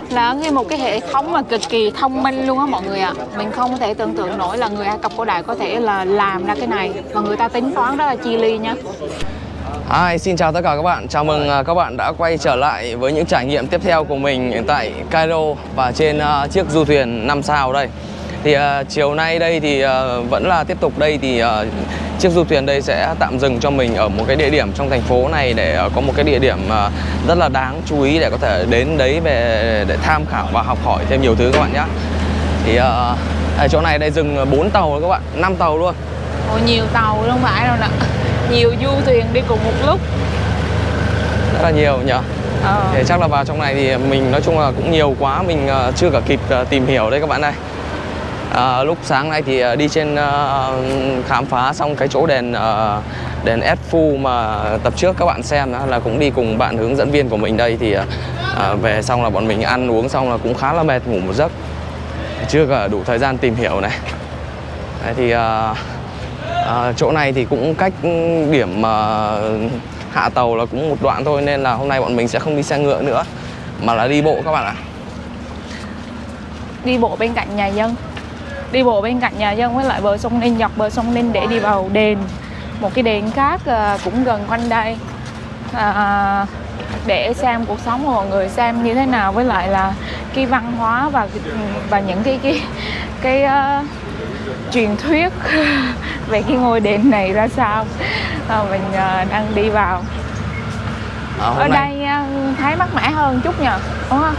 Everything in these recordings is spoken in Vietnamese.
là một cái hệ thống mà cực kỳ thông minh luôn á mọi người ạ. Mình không thể tưởng tượng nổi là người Ai Cập cổ đại có thể là làm ra cái này, và người ta tính toán rất là chi li nhá. Xin chào tất cả các bạn, chào mừng các bạn đã quay trở lại với những trải nghiệm tiếp theo của mình tại Cairo và trên chiếc du thuyền 5 sao đây. Thì chiều nay đây thì vẫn là tiếp tục đây thì chiếc du thuyền đây sẽ tạm dừng cho mình ở một cái địa điểm trong thành phố này để có một cái địa điểm rất là đáng chú ý để có thể đến đấy để tham khảo và học hỏi thêm nhiều thứ các bạn nhé. Thì ở chỗ này đây dừng 4 tàu rồi các bạn, 5 tàu luôn. Ồ, nhiều tàu không phải đâu nè, nhiều du thuyền đi cùng một lúc, rất là nhiều nhỉ. Thì chắc là vào trong này thì mình nói chung là cũng nhiều quá, mình chưa cả kịp tìm hiểu đây các bạn này. Lúc sáng nay thì đi trên khám phá xong cái chỗ đèn Edfu mà tập trước các bạn xem đó, là cũng đi cùng bạn hướng dẫn viên của mình đây. Thì về xong là bọn mình ăn uống xong là cũng khá là mệt, ngủ một giấc, chưa cả đủ thời gian tìm hiểu này. Đấy thì chỗ này thì cũng cách điểm hạ tàu là cũng một đoạn thôi, nên là hôm nay bọn mình sẽ không đi xe ngựa nữa mà là đi bộ các bạn ạ. Đi bộ bên cạnh nhà dân, đi bộ bên cạnh nhà dân với lại bờ sông Nin, dọc bờ sông Nin để đi vào đền, một cái đền khác cũng gần quanh đây, để xem cuộc sống của mọi người xem như thế nào, với lại là cái văn hóa và những cái truyền thuyết về cái ngôi đền này ra sao. Mình đang đi vào. Ở đây thấy mát mẻ hơn chút nhờ, đúng không?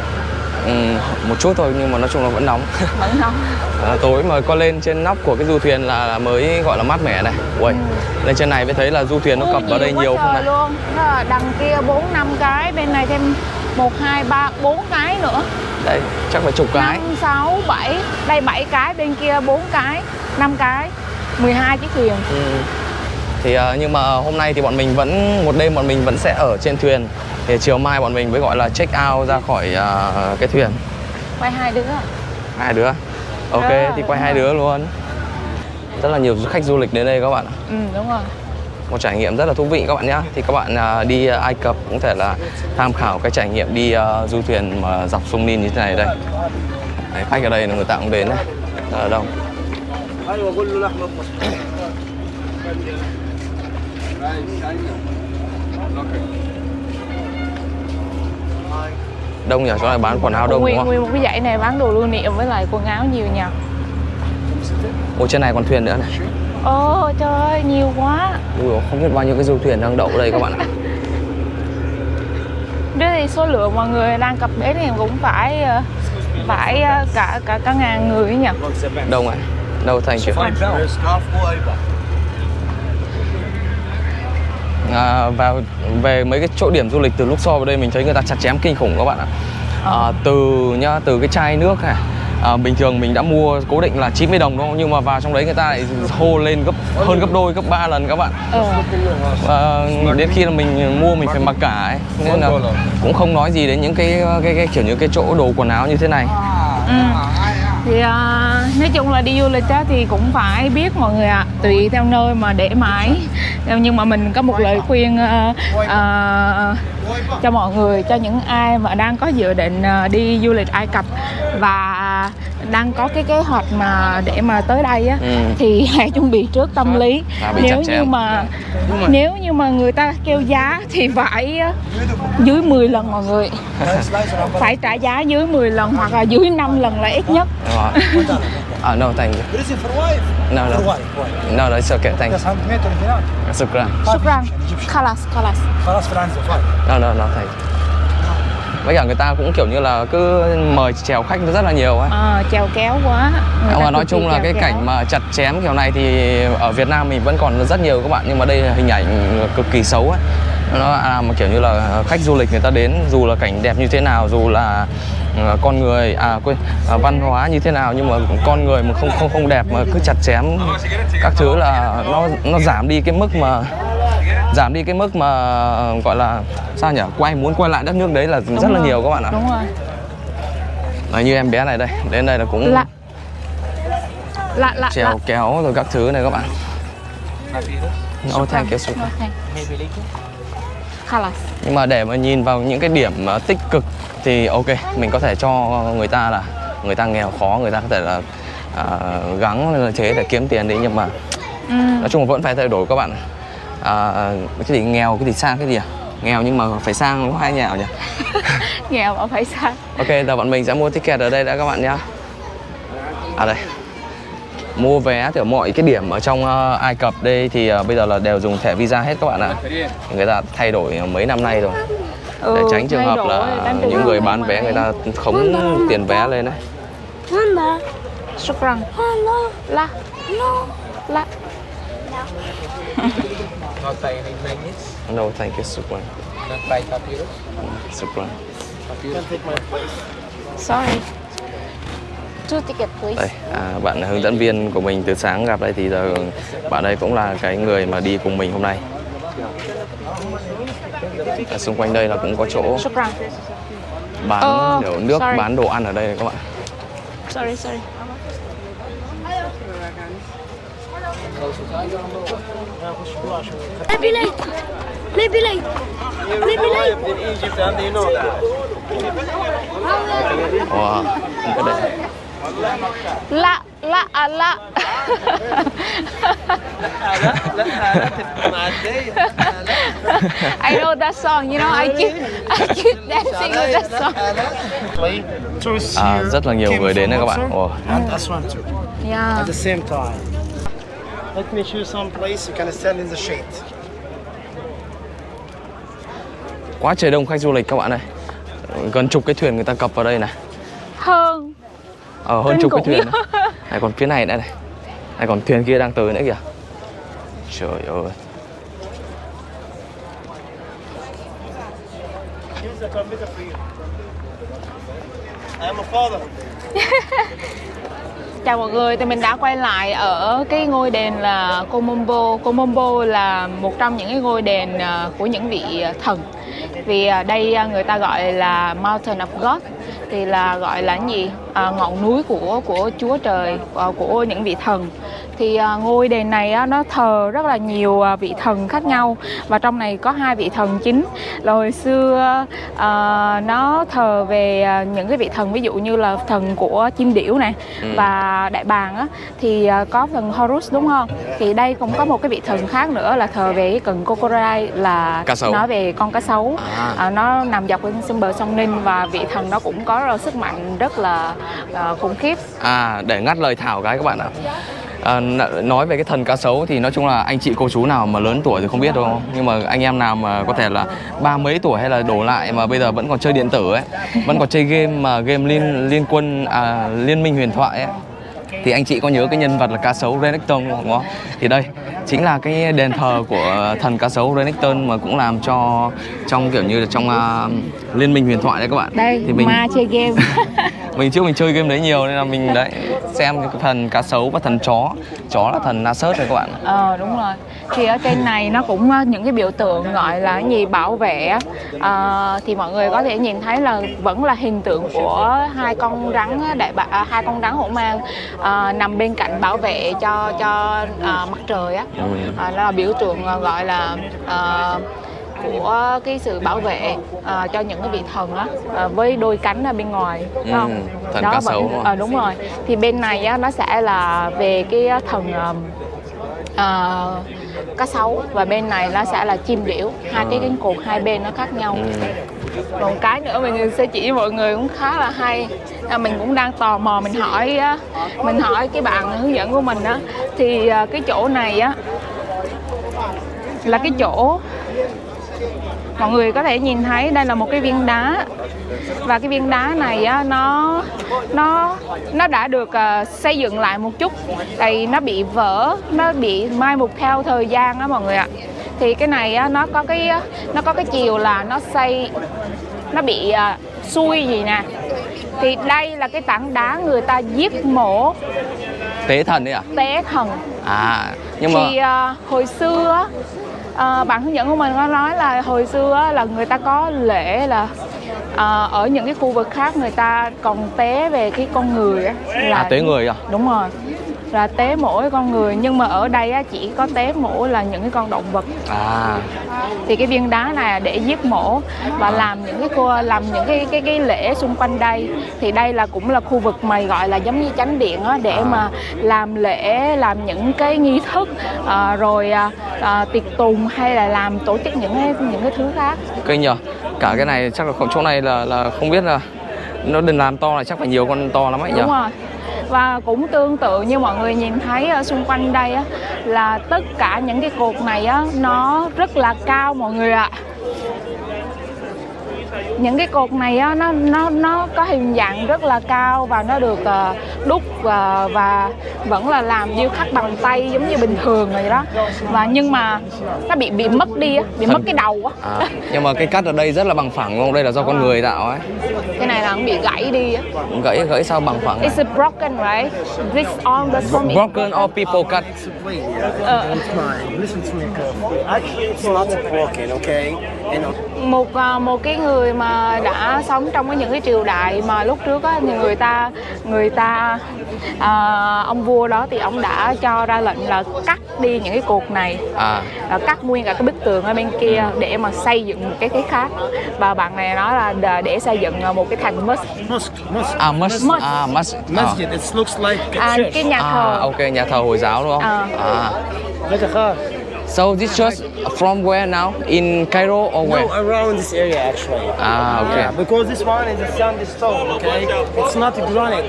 Một chút thôi nhưng mà nói chung là vẫn nóng. Vẫn nóng. Tối mà có lên trên nóc của cái du thuyền là mới gọi là mát mẻ này. Ui, lên trên này mới thấy là du thuyền nó cập vào đây nhiều không này. Luôn. Đằng kia 4-5 cái, bên này thêm 1, 2, 3, 4 cái nữa. Đây chắc phải chục cái. 5, 6, 7, đây 7 cái, bên kia 4 cái, 5 cái, 12 chiếc thuyền. Thì nhưng mà hôm nay thì một đêm bọn mình vẫn sẽ ở trên thuyền. Thì chiều mai bọn mình mới gọi là check out ra khỏi cái thuyền. Quay 2 đứa. 2 đứa. Ok, thì quay 2 đứa luôn. Rất là nhiều khách du lịch đến đây các bạn. Đúng rồi. Một trải nghiệm rất là thú vị các bạn nhé. Thì các bạn đi Ai Cập cũng thể là tham khảo cái trải nghiệm đi du thuyền mà dọc sông Nin như thế này đây. Đấy, khách ở đây là người ta cũng đến đấy, rất là đông. Đông nhỉ, chỗ này bán quần áo đông đúng không? Nguyên một cái dãy này bán đồ lưu niệm với lại quần áo nhiều nhỉ. Ồ, trên này còn thuyền nữa này. Ồ trời ơi, nhiều quá. Ui, không biết bao nhiêu cái du thuyền đang đậu ở đây các bạn ạ. Đây thì số lượng mọi người đang cập bến thì cũng phải cả ngàn người nhỉ. Đông ạ. Đâu thành kiểu. Về mấy cái chỗ điểm du lịch từ lúc so vào đây mình thấy người ta chặt chém kinh khủng các bạn ạ. Từ cái chai nước này, bình thường mình đã mua cố định là 90 đồng đúng không? Nhưng mà vào trong đấy người ta lại hô lên hơn gấp đôi, gấp 3 lần các bạn. Đến khi là mình mua mình phải mặc cả ấy. Nên là cũng không nói gì đến những cái kiểu như cái chỗ đồ quần áo như thế này. Thì nói chung là đi du lịch á thì cũng phải biết mọi người ạ, tùy theo nơi mà để mãi. Nhưng mà mình có một lời khuyên cho mọi người, cho những ai mà đang có dự định đi du lịch Ai Cập và đang có cái kế hoạch mà để mà tới đây á, thì hãy chuẩn bị trước tâm lý. Nếu như mà người ta kêu giá thì phải dưới 10 lần mọi người. Phải trả giá dưới 10 lần hoặc là dưới 5 lần là ít nhất. No, thank you. No, it's okay, thank you. Shukran. Khalas. No, thank you. Với cả người ta cũng kiểu như là cứ mời chèo khách rất là nhiều ấy. Chèo kéo quá. Mà nói chung là cái cảnh mà chặt chém kiểu này thì ở Việt Nam mình vẫn còn rất nhiều các bạn, nhưng mà đây là hình ảnh cực kỳ xấu ấy. Nó mà kiểu như là khách du lịch người ta đến, dù là cảnh đẹp như thế nào, dù là con người văn hóa như thế nào, nhưng mà con người mà không đẹp mà cứ chặt chém các thứ là nó giảm đi cái mức mà gọi là sao nhỉ, muốn quay lại đất nước đấy là rất là nhiều các bạn ạ. Đúng rồi. Như em bé này đây, đến đây là cũng trèo kéo rồi các thứ này các bạn. Thank you. Halas. Nhưng mà để mà nhìn vào những cái điểm tích cực thì ok, mình có thể cho người ta là người ta nghèo khó, người ta có thể là gắng chế để kiếm tiền đi, nhưng mà nói chung là vẫn phải thay đổi các bạn. Cái gì nghèo, cái gì sang, cái gì nghèo nhưng mà phải sang có hai nhào nhỉ. Nghèo mà phải sang. Ok, giờ bọn mình sẽ mua ticket ở đây đã các bạn nhá. Đây, mua vé từ mọi cái điểm ở trong Ai Cập đây thì bây giờ là đều dùng thẻ visa hết các bạn ạ. Người ta thay đổi mấy năm nay rồi, để tránh trường hợp là những người bán vé người ta khống tiền vé lên đấy. Shukran. La. La. No, thank you, shukran. Shukran. Sorry. Two ticket please. Đây, bạn hướng dẫn viên của mình từ sáng gặp đây thì giờ bạn đây cũng là cái người mà đi cùng mình hôm nay. Ở xung quanh đây là cũng có chỗ bán kiểu nước, bán đồ ăn ở đây này các bạn. Sorry. Maybe late. In Egypt, and you know that. Wow, cái đây. La. I know that song, you know, I keep dancing with that song. Rất là nhiều người đến đây các bạn. And Aswan too. Yeah. At the same time. Let me choose some place you can stand in the shade. Quá trời đông khách du lịch các bạn ơi. Gần chục cái thuyền người ta cập vào đây này. Hơn Chục cái thuyền này. Này còn phía này nữa này. Này còn thuyền kia đang tới nữa kìa. Trời ơi. Here's the computer for you. I am a father. Chào mọi người, thì mình đã quay lại ở cái ngôi đền là Komombo. Komombo là một trong những cái ngôi đền của những vị thần. Vì đây người ta gọi là Mountain of God, thì là gọi là cái gì? Ngọn núi của Chúa Trời, của những vị thần. Thì ngôi đền này nó thờ rất là nhiều vị thần khác nhau, và trong này có 2 vị thần chính. Là hồi xưa nó thờ về những cái vị thần, ví dụ như là thần của chim điểu này và đại bàng thì có thần Horus đúng không? Thì đây cũng có một cái vị thần khác nữa là thờ về cái cần crocodile, là nói về con cá sấu. Nó nằm dọc bên bờ sông Ninh, và vị thần đó cũng có sức mạnh rất là khủng khiếp. Để ngắt lời Thảo cái các bạn ạ. Nói về cái thần cá sấu thì nói chung là anh chị cô chú nào mà lớn tuổi thì không biết đâu, nhưng mà anh em nào mà có thể là 30 mấy tuổi hay là đổ lại mà bây giờ vẫn còn chơi điện tử ấy, vẫn còn chơi game mà game Liên minh huyền thoại ấy, thì anh chị có nhớ cái nhân vật là cá sấu Renekton đúng không? Thì đây chính là cái đền thờ của thần cá sấu Renekton mà cũng làm cho trong kiểu như là trong Liên minh huyền thoại đấy các bạn. Đây thì mình ma chơi game. mình chơi game đấy nhiều nên là mình đấy xem cái thần cá sấu và thần chó là thần Nasert đấy các bạn. Đúng rồi. Thì ở trên này nó cũng những cái biểu tượng gọi là cái gì bảo vệ, thì mọi người có thể nhìn thấy là vẫn là hình tượng của 2 con rắn 2 con rắn hổ mang nằm bên cạnh bảo vệ cho mặt trời á. Nó là biểu tượng gọi là của cái sự bảo vệ cho những cái vị thần á, với đôi cánh ở bên ngoài, đúng không? Thần đó cá sấu đúng rồi. Thì bên này á, nó sẽ là về cái thần cá sấu, và bên này nó sẽ là chim điểu. 2 cái cánh cột hai bên nó khác nhau. Còn cái nữa mình sẽ chỉ mọi người cũng khá là hay, mình cũng đang tò mò, mình hỏi cái bạn hướng dẫn của mình á, thì cái chỗ này á là cái chỗ mọi người có thể nhìn thấy đây là một cái viên đá, và cái viên đá này á, nó đã được xây dựng lại một chút, tại nó bị vỡ, nó bị mai một theo thời gian á mọi người ạ. Thì cái này á, nó có cái chiều là nó bị xuôi gì nè. Thì đây là cái tảng đá người ta giết mổ tế thần đấy à? Tế thần. Nhưng mà thì hồi xưa bạn hướng dẫn của mình có nói là hồi xưa là người ta có lễ là ở những cái khu vực khác người ta còn tế về cái con người á, tế người à? Đúng rồi. là tế mỗi con người, nhưng mà ở đây á, chỉ có tế mỗi là những cái con động vật. Thì cái viên đá này là để giết mổ và làm những cái lễ xung quanh đây. Thì đây là cũng là khu vực mà gọi là giống như chánh điện á, để mà làm lễ, làm những cái nghi thức, rồi tiệc tùng hay là làm tổ chức những cái thứ khác. Kinh nhờ. Cả cái này chắc là chỗ này là không biết là nó đừng làm to là chắc phải nhiều con to lắm ấy nhỉ. Đúng rồi. Và cũng tương tự như mọi người nhìn thấy ở xung quanh đây á, là tất cả những cái cột này á, nó rất là cao mọi người ạ. Những cái cột này á, nó có hình dạng rất là cao và nó được đúc và vẫn là làm điêu khắc bằng tay giống như bình thường rồi đó. Và nhưng mà nó bị mất đi á, bị mất cái đầu á. Nhưng mà cái cắt ở đây rất là bằng phẳng đúng không? Đây là do con người tạo ấy. Cái này là cũng bị gãy đi á. Gãy sao bằng phẳng? It's broken, right? This on the from Broken or people cut? Don't mind. Listen to me carefully. Actually, it's not broken, okay? You know. Một cái người mà đã sống trong những cái triều đại mà lúc trước á, thì người ta ông vua đó thì ông đã cho ra lệnh là cắt đi những cái cột này, cắt nguyên cả cái bức tường ở bên kia để mà xây dựng một cái khác. Và bạn này nói là để xây dựng một cái thành mosque. Masjid. It looks like a church. Cái nhà thờ. Ok, nhà thờ Hồi giáo đúng không? Like a car. So this church from where now? In Cairo or where? No, around this area actually. Okay. Yeah, because this one is a sandstone, okay? It's not granite.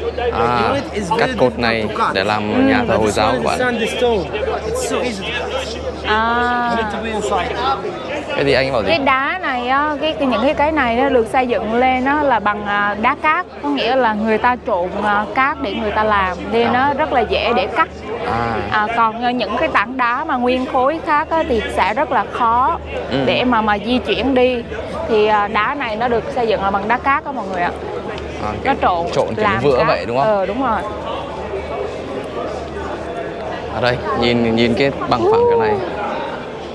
It's Cắt very cột này difficult to cut. để làm nhà thờ Hồi giáo của bạn. Sandstone. It's so easy to cut. You need to be inside. Cái gì anh bảo gì? Cái đá này á, những cái này nó được xây dựng lên nó là bằng đá cát, có nghĩa là người ta trộn cát để người ta làm nên nó rất là dễ để cắt. Còn những cái tảng đá mà nguyên khối khác á, thì sẽ rất là khó để mà di chuyển đi. Thì đá này nó được xây dựng là bằng đá cát đó mọi người ạ. Nó trộn làm vữa vậy đúng không? Đúng rồi. Ở đây nhìn cái bằng phẳng cái này.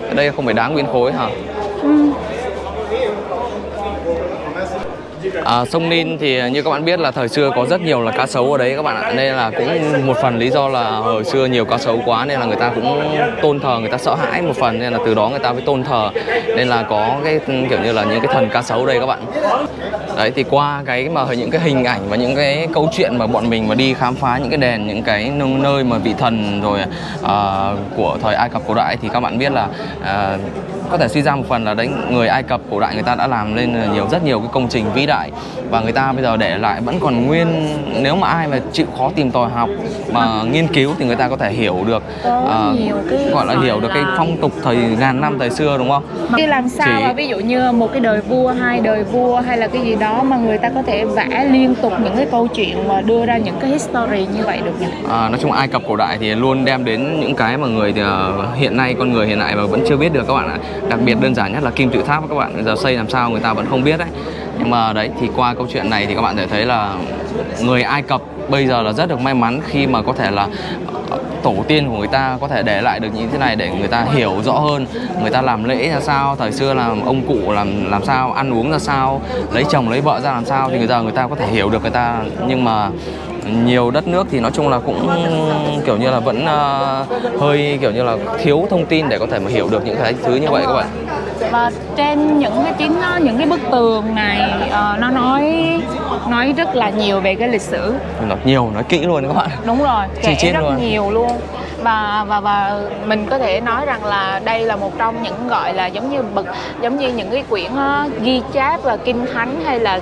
Ở đây không phải đá nguyên khối hả? Sông Nin thì như các bạn biết là thời xưa có rất nhiều là cá sấu ở đấy các bạn ạ. Nên là cũng một phần lý do là hồi xưa nhiều cá sấu quá nên là người ta cũng tôn thờ, người ta sợ hãi một phần nên là từ đó người ta mới tôn thờ. Nên là có cái kiểu như là những cái thần cá sấu đây các bạn. Đấy thì qua cái mà những cái hình ảnh và những cái câu chuyện mà bọn mình mà đi khám phá những cái đền, những cái nơi mà vị thần rồi của thời Ai Cập cổ đại thì các bạn biết là có thể suy ra một phần là đấy, người Ai Cập cổ đại người ta đã làm lên rất nhiều cái công trình vĩ đại và người ta bây giờ để lại vẫn còn nguyên. Nếu mà ai mà chịu khó tìm tòi học mà nghiên cứu thì người ta có thể hiểu được gọi là hiểu được cái phong tục thời ngàn năm thời xưa đúng không? Chứ làm sao mà ví dụ như một cái đời vua, hai đời vua hay là cái gì đó mà người ta có thể vẽ liên tục những cái câu chuyện mà đưa ra những cái history như vậy được nhỉ? Nói chung Ai Cập cổ đại thì luôn đem đến những cái mà người hiện nay, con người hiện tại mà vẫn chưa biết được các bạn ạ. Đặc biệt đơn giản nhất là kim tự tháp các bạn, bây giờ xây làm sao người ta vẫn không biết đấy. Nhưng mà đấy thì qua câu chuyện này thì các bạn thể thấy là người Ai Cập bây giờ là rất được may mắn khi mà có thể là tổ tiên của người ta có thể để lại được những thế này để người ta hiểu rõ hơn, người ta làm lễ ra sao, thời xưa làm ông cụ làm sao, ăn uống ra sao, lấy chồng lấy vợ ra làm sao thì người ta có thể hiểu được người ta. Nhưng mà nhiều đất nước thì nói chung là cũng kiểu như là vẫn hơi kiểu như là thiếu thông tin để có thể mà hiểu được những cái thứ như vậy các bạn. Và trên những cái bức tường này nó nói rất là nhiều về cái lịch sử. Nói nhiều, nói kỹ luôn các bạn. Đúng rồi, kể rất luôn. nhiều luôn. Và mình có thể nói rằng là đây là một trong những gọi là giống như những cái quyển ghi chép và kinh thánh hay là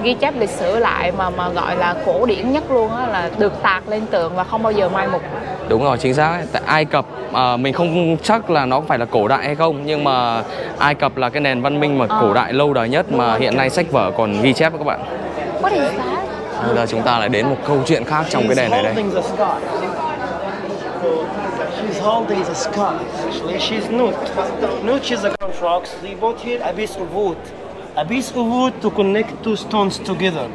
ghi chép lịch sử lại mà gọi là cổ điển nhất luôn á, là được tạc lên tường và không bao giờ mai một. Đúng rồi, chính xác. Tại Ai Cập mình không chắc là nó phải là cổ đại hay không, nhưng mà Ai Cập là cái nền văn minh mà cổ đại lâu đời nhất mà hiện nay sách vở còn ghi chép các bạn. Bây giờ chúng ta lại đến một câu chuyện khác trong cái đền này đây. She's holding the sky. Actually, she's Nut. Nut is a contract. They put here a piece of wood. A piece of wood to connect two stones together.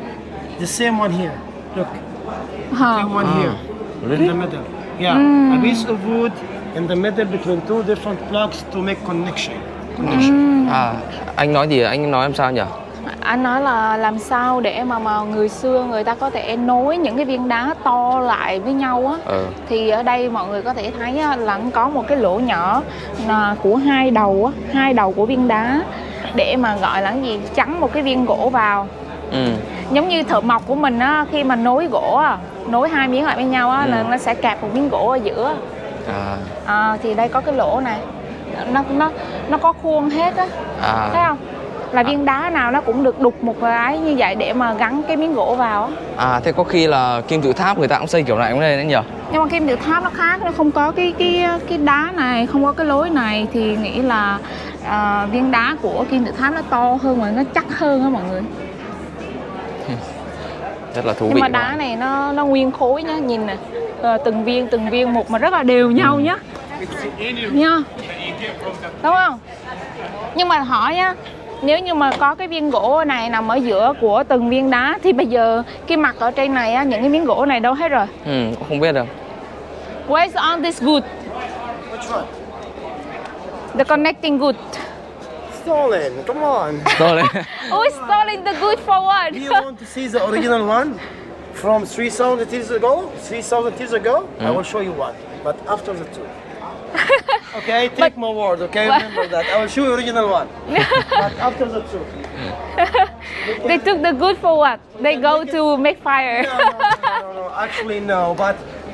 The same one here. Look. Same one here. In the middle. Yeah. A piece of wood in the middle between two different blocks to make connection. Anh nói gì? Anh nói em sao nhỉ? anh nói là làm sao để mà người xưa người ta có thể nối những cái viên đá to lại với nhau á. Thì ở đây mọi người có thể thấy á, là có một cái lỗ nhỏ của hai đầu của viên đá để mà gọi là cái gì, chắn một cái viên gỗ vào. Giống như thợ mộc của mình á, khi mà nối gỗ á, nối hai miếng lại với nhau á, là nó sẽ kẹp một miếng gỗ ở giữa. Thì đây có cái lỗ này, nó có khuôn hết á, thấy không? Là viên đá nào nó cũng được đục một cái như vậy để mà gắn cái miếng gỗ vào á. Thế có khi là kim tự tháp người ta cũng xây kiểu này cũng nên đấy nhỉ? Nhưng mà kim tự tháp nó khác, nó không có cái đá này, không có cái lối này, thì nghĩ là viên đá của kim tự tháp nó to hơn và nó chắc hơn á mọi người. Rất là thú vị. Nhưng mà đá này nó nguyên khối nhá, nhìn nè, từng viên một mà rất là đều nhau nhá, nha, đúng không? Nhưng mà hỏi nhá, nếu như mà có cái viên gỗ này nằm ở giữa của từng viên đá thì bây giờ cái mặt ở trên này á, những cái miếng gỗ này đâu hết rồi? Không biết đâu. Where's all this wood? Which one? The connecting wood. Stolen, come on. Stolen. Who is stealing the wood for what? Do you want to see the original one from 3,000 years ago? 3,000 years ago? I will show you one, but after the two. Okay, take my word, okay? Remember that. I will show you original one. But after the two. They took the wood for what? They go to make fire. No. Actually, no.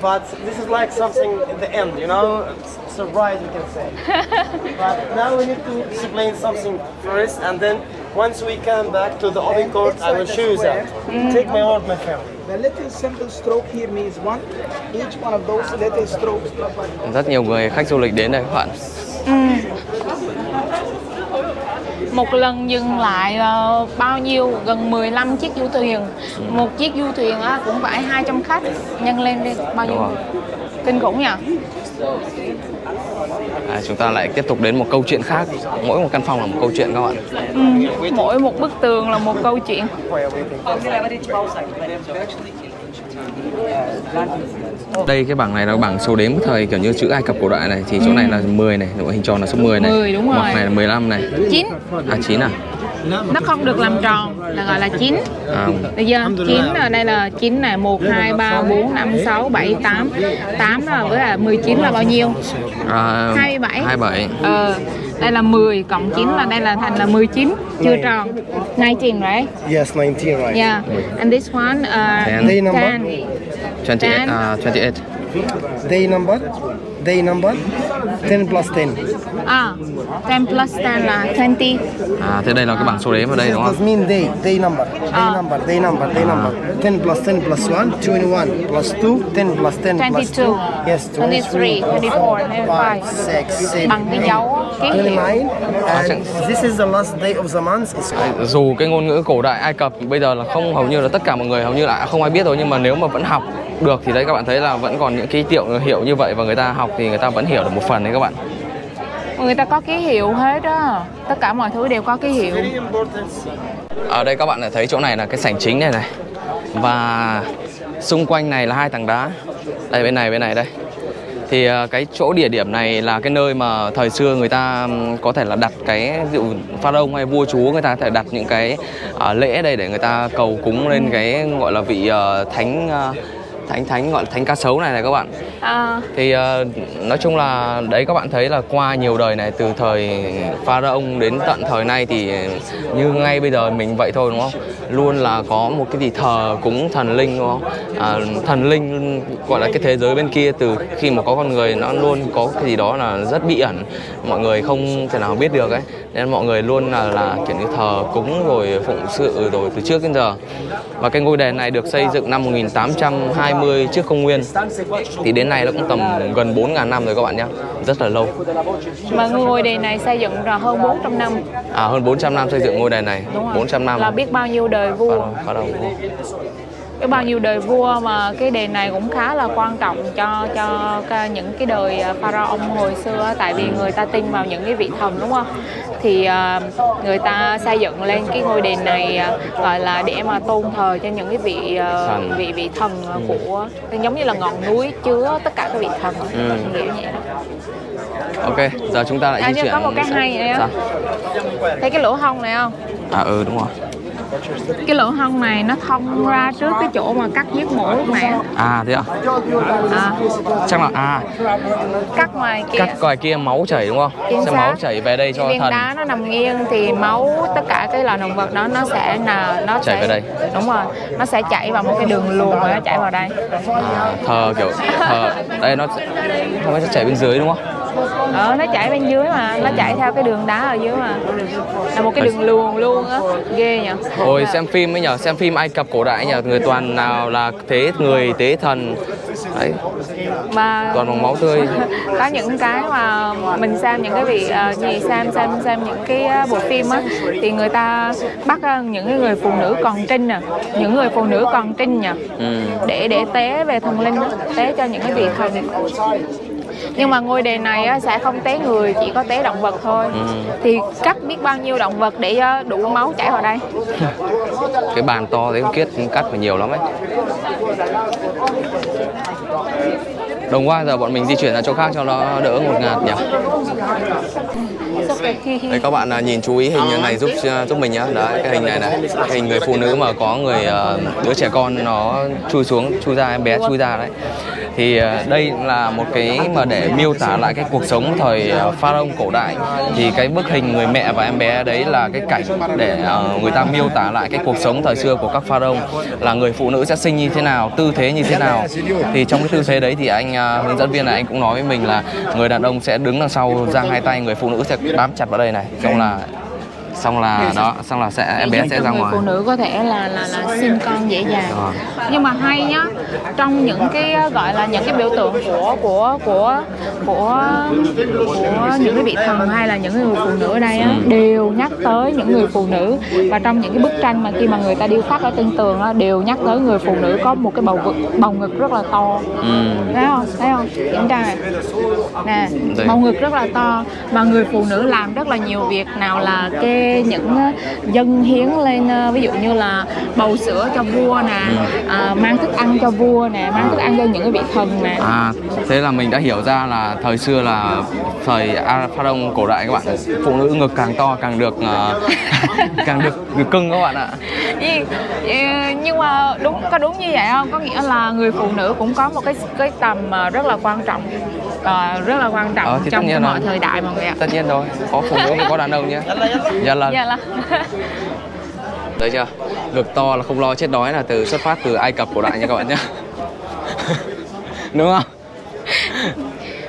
But this is like something at the end, you know? Surprise, we can say. But now we need to explain something first, and then once we come back to the open court, I will show you that. Take my word, my friend. The little simple stroke here means one. Each one of those little strokes. Rất nhiều người khách du lịch đến đây các bạn. Một lần dừng lại bao nhiêu? Gần 15 chiếc du thuyền. Một chiếc du thuyền á, cũng phải 200 khách. Nhân lên đi, bao nhiêu? Kinh khủng nhỉ? Chúng ta lại tiếp tục đến một câu chuyện khác. Mỗi một căn phòng là một câu chuyện các bạn. Mỗi một bức tường là một câu chuyện. Đây cái bảng này là bảng số đếm thời kiểu như chữ Ai Cập cổ đại này, thì chỗ này là 10 này, hình tròn là số 10 này. 10 đúng rồi. Ngoặc này là 15 này. 9. 9 à? Nó không được làm tròn là gọi là 9. Bây giờ 9 ở đây là 9 này, 1 2 3 4 5 6 7 8. 8 là với là 19 là bao nhiêu? 27. 27. Đây là 10 cộng 9 là đây là thành là 19, chưa tròn. 19 right? Yes, 19, right. Yeah. And this one 10 number. 28. Day number 10 plus 10. 10 plus 10 là 20. Thế đây là cái bảng số đếm ở đây đúng không? Does mean day number. 10 plus 10 plus 1, 21 plus 2, 10 plus 10 plus 2. 22. Yes, 23, 24, 25. 6, 7, Bằng cái dấu ký hiệu. 29. And this is the last day of the month. Dù cái ngôn ngữ cổ đại Ai Cập bây giờ là không, hầu như là tất cả mọi người hầu như là không ai biết rồi, nhưng mà nếu mà vẫn học được thì đấy các bạn thấy là vẫn còn những ký hiệu như vậy, và người ta học thì người ta vẫn hiểu được một phần đấy các bạn. Người ta có ký hiệu hết á, tất cả mọi thứ đều có ký hiệu. Ở đây các bạn lại thấy chỗ này là cái sảnh chính này, và xung quanh này là 2 tảng đá. Đây bên này đây. Thì cái chỗ địa điểm này là cái nơi mà thời xưa người ta có thể là đặt cái ví dụ pharaoh hay vua chúa, người ta có thể đặt những cái lễ đây để người ta cầu cúng lên cái gọi là vị thánh gọi là thánh cá sấu này các bạn. Thì nói chung là đấy, các bạn thấy là qua nhiều đời này, từ thời pharaoh đến tận thời nay thì như ngay bây giờ mình vậy thôi đúng không? Luôn là có một cái gì thờ cúng thần linh đúng không? Thần linh gọi là cái thế giới bên kia, từ khi mà có con người nó luôn có cái gì đó là rất bí ẩn, mọi người không thể nào biết được ấy, nên mọi người luôn là kiểu như thờ cúng rồi phụng sự rồi từ trước đến giờ. Và cái ngôi đền này được xây dựng năm 1820 trước công nguyên, thì đến nay nó cũng tầm gần 4.000 năm rồi các bạn nhé, rất là lâu. Mà ngôi đền này xây dựng là hơn 400 năm. Hơn 400 năm xây dựng ngôi đền này. 400 năm là biết bao nhiêu đời vua. Cái bao nhiêu đời vua, mà cái đền này cũng khá là quan trọng cho những cái đời pharaoh hồi xưa, tại vì người ta tin vào những cái vị thần đúng không? Thì người ta xây dựng lên cái ngôi đền này gọi là để mà tôn thờ cho những cái vị thần của, giống như là ngọn núi chứa tất cả các vị thần. Kiểu vậy đó. Ok, giờ chúng ta lại di chuyển. Có một cái hay này á. Thấy cái lỗ hông này không? Ừ đúng rồi. Cái lỗ hông này nó thông ra trước cái chỗ mà cắt giết mổ lúc nãy á. À thế ạ? À, Chắc là cắt ngoài kia. cắt ngoài kia máu chảy đúng không? Chính Sẽ xác. máu chảy về đây cho Viên thần. đá nó nằm nghiêng thì máu tất cả cái là động vật đó nó sẽ Chảy về đây. Đúng rồi, nó sẽ chảy vào một cái đường luồn và nó chảy vào đây. Thờ kiểu thờ đây nó không phải chảy bên dưới đúng không? Nó chảy bên dưới mà, nó chảy theo cái đường đá ở dưới mà, là một cái đường luồn luôn á, ghê nhỉ. Hồi xem phim ấy nhờ, xem phim Ai Cập cổ đại nhờ, người toàn nào là tế người, tế thần. Đấy, Mà toàn bằng máu tươi. có những cái mà mình xem những cái vị xem những cái bộ phim á, thì người ta bắt những cái người phụ nữ còn trinh nè, những người phụ nữ còn trinh nhỉ, để tế về thần linh á, tế cho những cái vị thần. Nhưng mà ngôi đền này á, sẽ không tế người, chỉ có tế động vật thôi. Thì cắt biết bao nhiêu động vật để đủ máu chảy vào đây. Cái bàn to đấy cắt phải nhiều lắm ấy. Đông quá, giờ bọn mình di chuyển ra chỗ khác cho nó đỡ ngột ngạt nhỉ. Đấy, các bạn nhìn chú ý hình này giúp mình nhá. Đấy, cái hình này này, hình người phụ nữ mà có người đứa trẻ con nó chui ra, em bé chui ra đấy. Thì đây là một cái mà để miêu tả lại cái cuộc sống thời pharaoh cổ đại. Thì cái bức hình người mẹ và em bé đấy là cái cảnh để người ta miêu tả lại cái cuộc sống thời xưa của các pharaoh, là người phụ nữ sẽ sinh như thế nào, tư thế như thế nào. Thì trong cái tư thế đấy thì anh hướng dẫn viên này anh cũng nói với mình là người đàn ông sẽ đứng đằng sau giang hai tay, người phụ nữ sẽ bám chặt vào đây này, xong là em bé sẽ ra ngoài. Người phụ nữ có thể là sinh con dễ dàng. Nhưng mà hay nhá, trong những cái gọi là những cái biểu tượng của những cái vị thần hay là những người phụ nữ ở đây á, đều nhắc tới những người phụ nữ. Và trong những cái bức tranh mà khi mà người ta điêu khắc ở trên tường á, đều nhắc tới người phụ nữ có một cái bầu ngực rất là to. Thấy không kiểm tra này nè, bầu ngực rất là to, mà người phụ nữ làm rất là nhiều việc. Nào là những dâng hiến lên, ví dụ như là bầu sữa cho vua nè, mang thức ăn cho vua nè, mang thức ăn cho những cái vị thần nè. Thế là mình đã hiểu ra là thời xưa là thời pharaoh cổ đại các bạn, phụ nữ ngực càng to càng được càng được cưng các bạn ạ. Nhưng mà đúng như vậy không? Có nghĩa là người phụ nữ cũng có một cái tầm rất là quan trọng, trong mọi thời đại mọi người ạ. Tất nhiên rồi, có phụ nữ có đàn ông nhé. Dạ là. Đấy chưa? Ngực to là không lo chết đói, là xuất phát từ Ai Cập cổ đại nha các bạn nhé. Đúng không?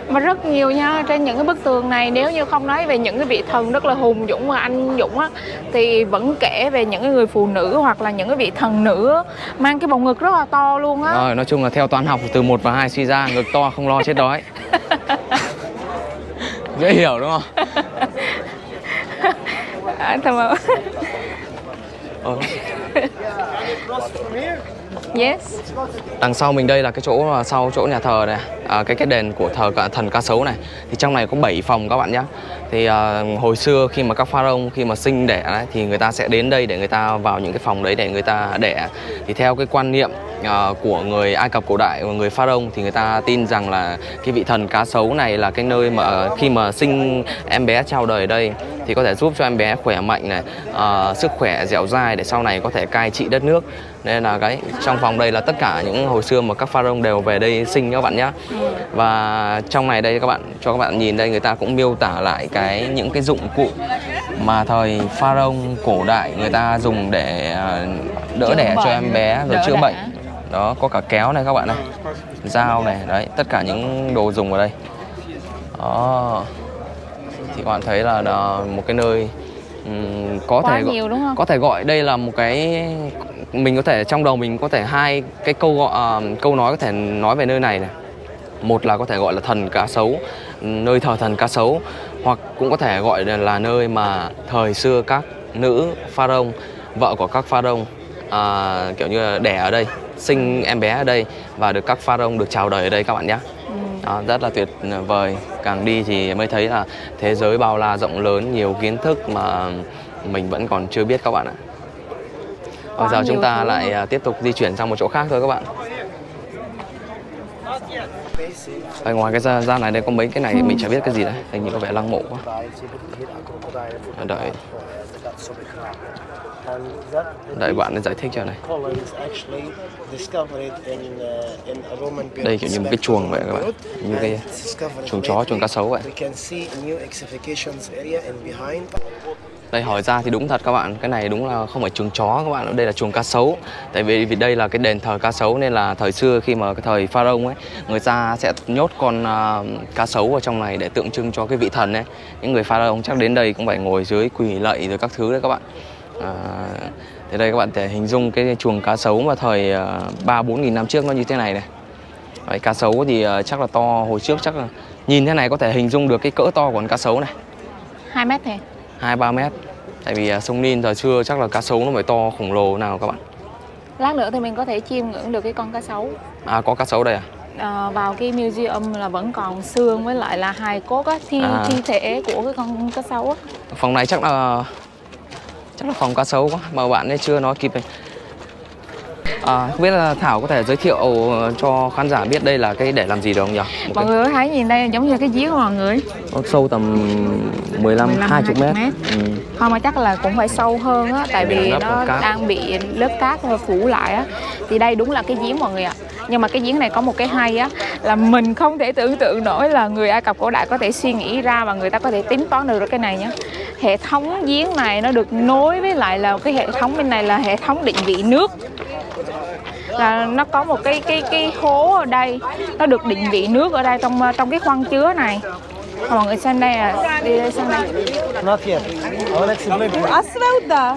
Mà rất nhiều nha, trên những cái bức tường này, nếu như không nói về những cái vị thần rất là hùng dũng và anh dũng á, thì vẫn kể về những cái người phụ nữ hoặc là những cái vị thần nữ mang cái bầu ngực rất là to luôn á. Rồi, nói chung là theo toán học từ 1 và 2 suy ra, ngực to không lo chết đói. Dễ hiểu đúng không? Yes. Đằng sau mình đây là cái chỗ sau chỗ nhà thờ này, cái đền của thần cá sấu này. Thì trong này có 7 phòng các bạn nhé. Thì hồi xưa khi mà các pharaoh khi mà sinh đẻ đấy, thì người ta sẽ đến đây để người ta vào những cái phòng đấy để người ta đẻ. Thì theo cái quan niệm của người Ai Cập cổ đại và người pharaoh thì người ta tin rằng là cái vị thần cá sấu này là cái nơi mà khi mà sinh em bé chào đời ở đây thì có thể giúp cho em bé khỏe mạnh này, sức khỏe dẻo dai để sau này có thể cai trị đất nước. Nên là trong phòng đây là tất cả những hồi xưa mà các pharaoh đều về đây sinh các bạn nhé. Và trong này đây cho các bạn nhìn đây, người ta cũng miêu tả lại những cái dụng cụ mà thời pharaoh cổ đại người ta dùng để đỡ đẻ cho em bé rồi chữa bệnh. Đó, có cả kéo này các bạn này, dao này, đấy, tất cả những đồ dùng ở đây. Đó. Thì các bạn thấy là một cái nơi có thể gọi đây là một cái, mình có thể trong đầu mình có thể hai cái câu nói có thể nói về nơi này này. Một là có thể gọi là thần cá sấu, nơi thờ thần cá sấu, hoặc cũng có thể gọi là nơi mà thời xưa các nữ pharaoh, vợ của các pharaoh kiểu như là đẻ ở đây, sinh em bé ở đây và được các pharaoh được chào đời ở đây các bạn nhé. Đó, rất là tuyệt vời. Càng đi thì mới thấy là thế giới bao la rộng lớn, nhiều kiến thức mà mình vẫn còn chưa biết các bạn ạ. Bây giờ chúng ta lại tiếp tục di chuyển sang một chỗ khác thôi các bạn. Ở ngoài cái gian này đây có mấy cái này mình chả biết cái gì đấy, hình như có vẻ lăng mộ quá. Đợi. And that Đợi bạn để giải thích cho này. color is actually discovered in a Roman period. Đây kiểu như một cái chuồng vậy các bạn, như cái chuồng chó, chuồng cá sấu vậy. We can see a new excavations area and behind. Đây hỏi ra thì đúng thật các bạn, cái này đúng là không phải chuồng chó các bạn, đây là chuồng cá sấu. Tại vì đây là cái đền thờ cá sấu nên là thời xưa khi mà cái thời pharaoh ấy, người ta sẽ nhốt con cá sấu vào trong này để tượng trưng cho cái vị thần ấy. Những người pharaoh chắc đến đây cũng phải ngồi dưới quỳ lạy rồi các thứ đấy các bạn. Thì đây các bạn thể hình dung cái chuồng cá sấu mà thời 3-4 nghìn năm trước nó như thế này này. Đấy, cá sấu thì chắc là to, hồi trước chắc là nhìn thế này có thể hình dung được cái cỡ to của con cá sấu này. 2 mét thì 2-3 mét. Tại vì sông Nin thời xưa chắc là cá sấu nó phải to khổng lồ nào các bạn. lát nữa thì mình có thể chiêm ngưỡng được cái con cá sấu. À, có cá sấu đây à? Vào cái museum là vẫn còn xương với lại là hài cốt á, thi thể của cái con cá sấu á. Phòng này chắc là phòng cá sấu quá mà bạn ấy chưa nói kịp này. Không biết là Thảo có thể giới thiệu cho khán giả biết đây là cái để làm gì được không nhỉ? Mọi người có thấy nhìn đây giống như cái giếng của mọi người. Nó sâu tầm 15-20 mét. Không mà chắc là cũng phải sâu hơn á, tại vì nó đang bị lớp cát phủ lại á. Thì đây đúng là cái giếng mọi người ạ. Nhưng mà cái giếng này có một cái hay á, là mình không thể tưởng tượng nổi là người Ai Cập cổ đại có thể suy nghĩ ra và người ta có thể tính toán được cái này nhé. Hệ thống giếng này nó được nối với lại là cái hệ thống bên này là hệ thống định vị nước. Là nó có một cái hố ở đây, nó được định vị nước ở đây trong cái khoang chứa này. Mọi người xem đây đi xem đây. Not yet. I will explain. Asrauda.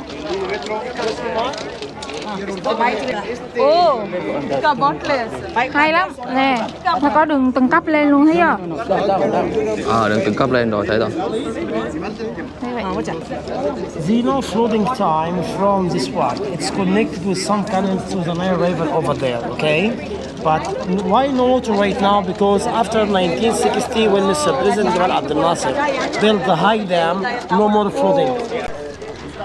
Hay lắm nè, nó có đường từng cấp lên luôn thấy chưa? Đường từng cấp lên rồi, thấy rồi. Zero flooding time from this part. It's connected with some canals to the Nile River over there, okay? But why no water right now? Because after 1960, when Mr. President Gamal Abdel Nasser built the high dam, no more flooding.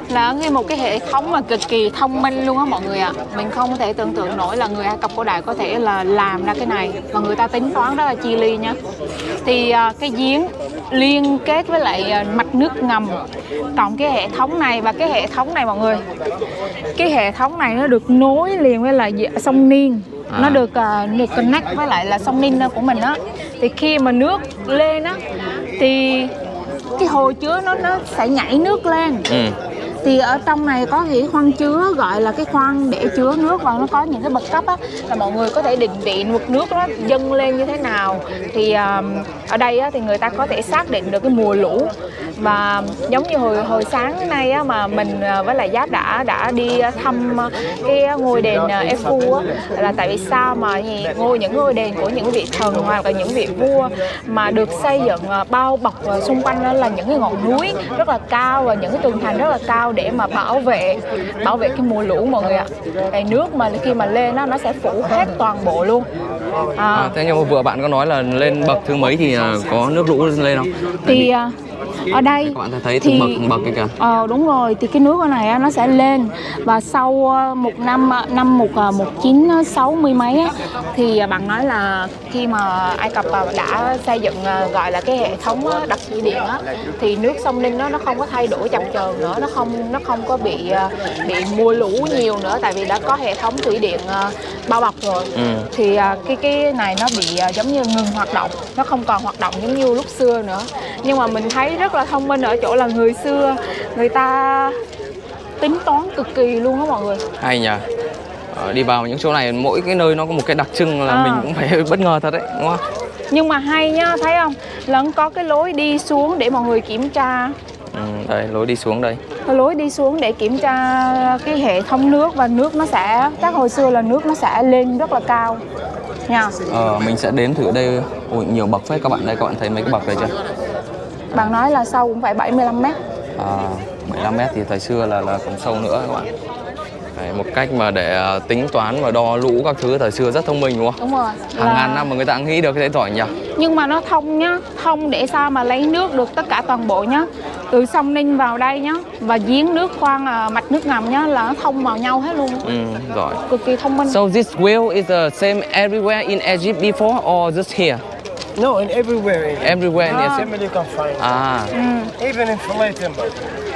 Là một cái hệ thống mà cực kỳ thông minh luôn á mọi người ạ. Mình không thể tưởng tượng nổi là người Ai Cập cổ đại có thể là làm ra cái này và người ta tính toán rất là chi li nhá. Thì cái giếng liên kết với lại mạch nước ngầm cộng cái hệ thống này, và cái hệ thống này mọi người, cái hệ thống này nó được nối liền với lại sông Nin. Nó được connect với lại là sông Nin của mình á. Thì khi mà nước lên á thì cái hồ chứa nó sẽ nhảy nước lên. Thì ở trong này có cái khoang chứa gọi là cái khoang để chứa nước, và nó có những cái bậc cấp á, là mọi người có thể định vị mực nước nó dâng lên như thế nào. Thì ở đây á, thì người ta có thể xác định được cái mùa lũ. Và giống như hồi sáng nay á, mà mình với lại Giáp đã đi thăm cái ngôi đền Efu á, là tại vì sao mà những ngôi đền của những vị thần hoặc là những vị vua mà được xây dựng bao bọc xung quanh đó là những cái ngọn núi rất là cao và những cái tường thành rất là cao để mà bảo vệ cái mùa lũ mọi người ạ. Cái nước mà khi mà lên nó sẽ phủ hết toàn bộ luôn. Thế nhưng mà vừa bạn có nói là lên bậc thứ mấy thì có nước lũ lên không? Thì ở đây các bạn thấy từng bậc kìa. Đúng rồi, thì cái nước ở này nó sẽ lên, và sau một năm 1960 mấy á, thì bạn nói là khi mà Ai Cập đã xây dựng gọi là cái hệ thống đặt thủy điện á, thì nước sông Nin nó không có thay đổi chập chờn nữa, nó không có bị mùa lũ nhiều nữa, tại vì đã có hệ thống thủy điện bao bọc rồi. Thì cái này nó bị giống như ngừng hoạt động, nó không còn hoạt động giống như lúc xưa nữa. Nhưng mà mình thấy rất là thông minh ở chỗ là người xưa người ta tính toán cực kỳ luôn á mọi người. Hay nhỉ. Đi vào những chỗ này mỗi cái nơi nó có một cái đặc trưng là mình cũng phải bất ngờ thật đấy, đúng không? Nhưng mà hay nhá, thấy không? Lẫn có cái lối đi xuống để mọi người kiểm tra. Đây, lối đi xuống đây. Lối đi xuống để kiểm tra cái hệ thống nước, và nước nó sẽ, chắc hồi xưa là nước nó sẽ lên rất là cao nha. Mình sẽ đếm thử đây. Ôi, nhiều bậc phết các bạn. Đây các bạn thấy mấy cái bậc đây chưa? Bạn nói là sâu cũng phải 75 mét. 75 mét thì thời xưa là còn sâu nữa các bạn. Đấy, một cách mà để tính toán và đo lũ các thứ thời xưa rất thông minh đúng không? Đúng rồi. Hàng ngàn năm mà người ta nghĩ được cái đấy giỏi nhỉ? Nhưng mà nó thông nhá, thông để sao mà lấy nước được tất cả toàn bộ nhá. Từ sông Nin vào đây nhá, và giếng nước khoan mạch nước ngầm nhá, là nó thông vào nhau hết luôn. Giỏi. Cực kỳ thông minh. So this well is the same everywhere in Egypt before or just here? No, in everywhere. Everywhere in Egypt. Family you can find. À. Even in Philae Temple.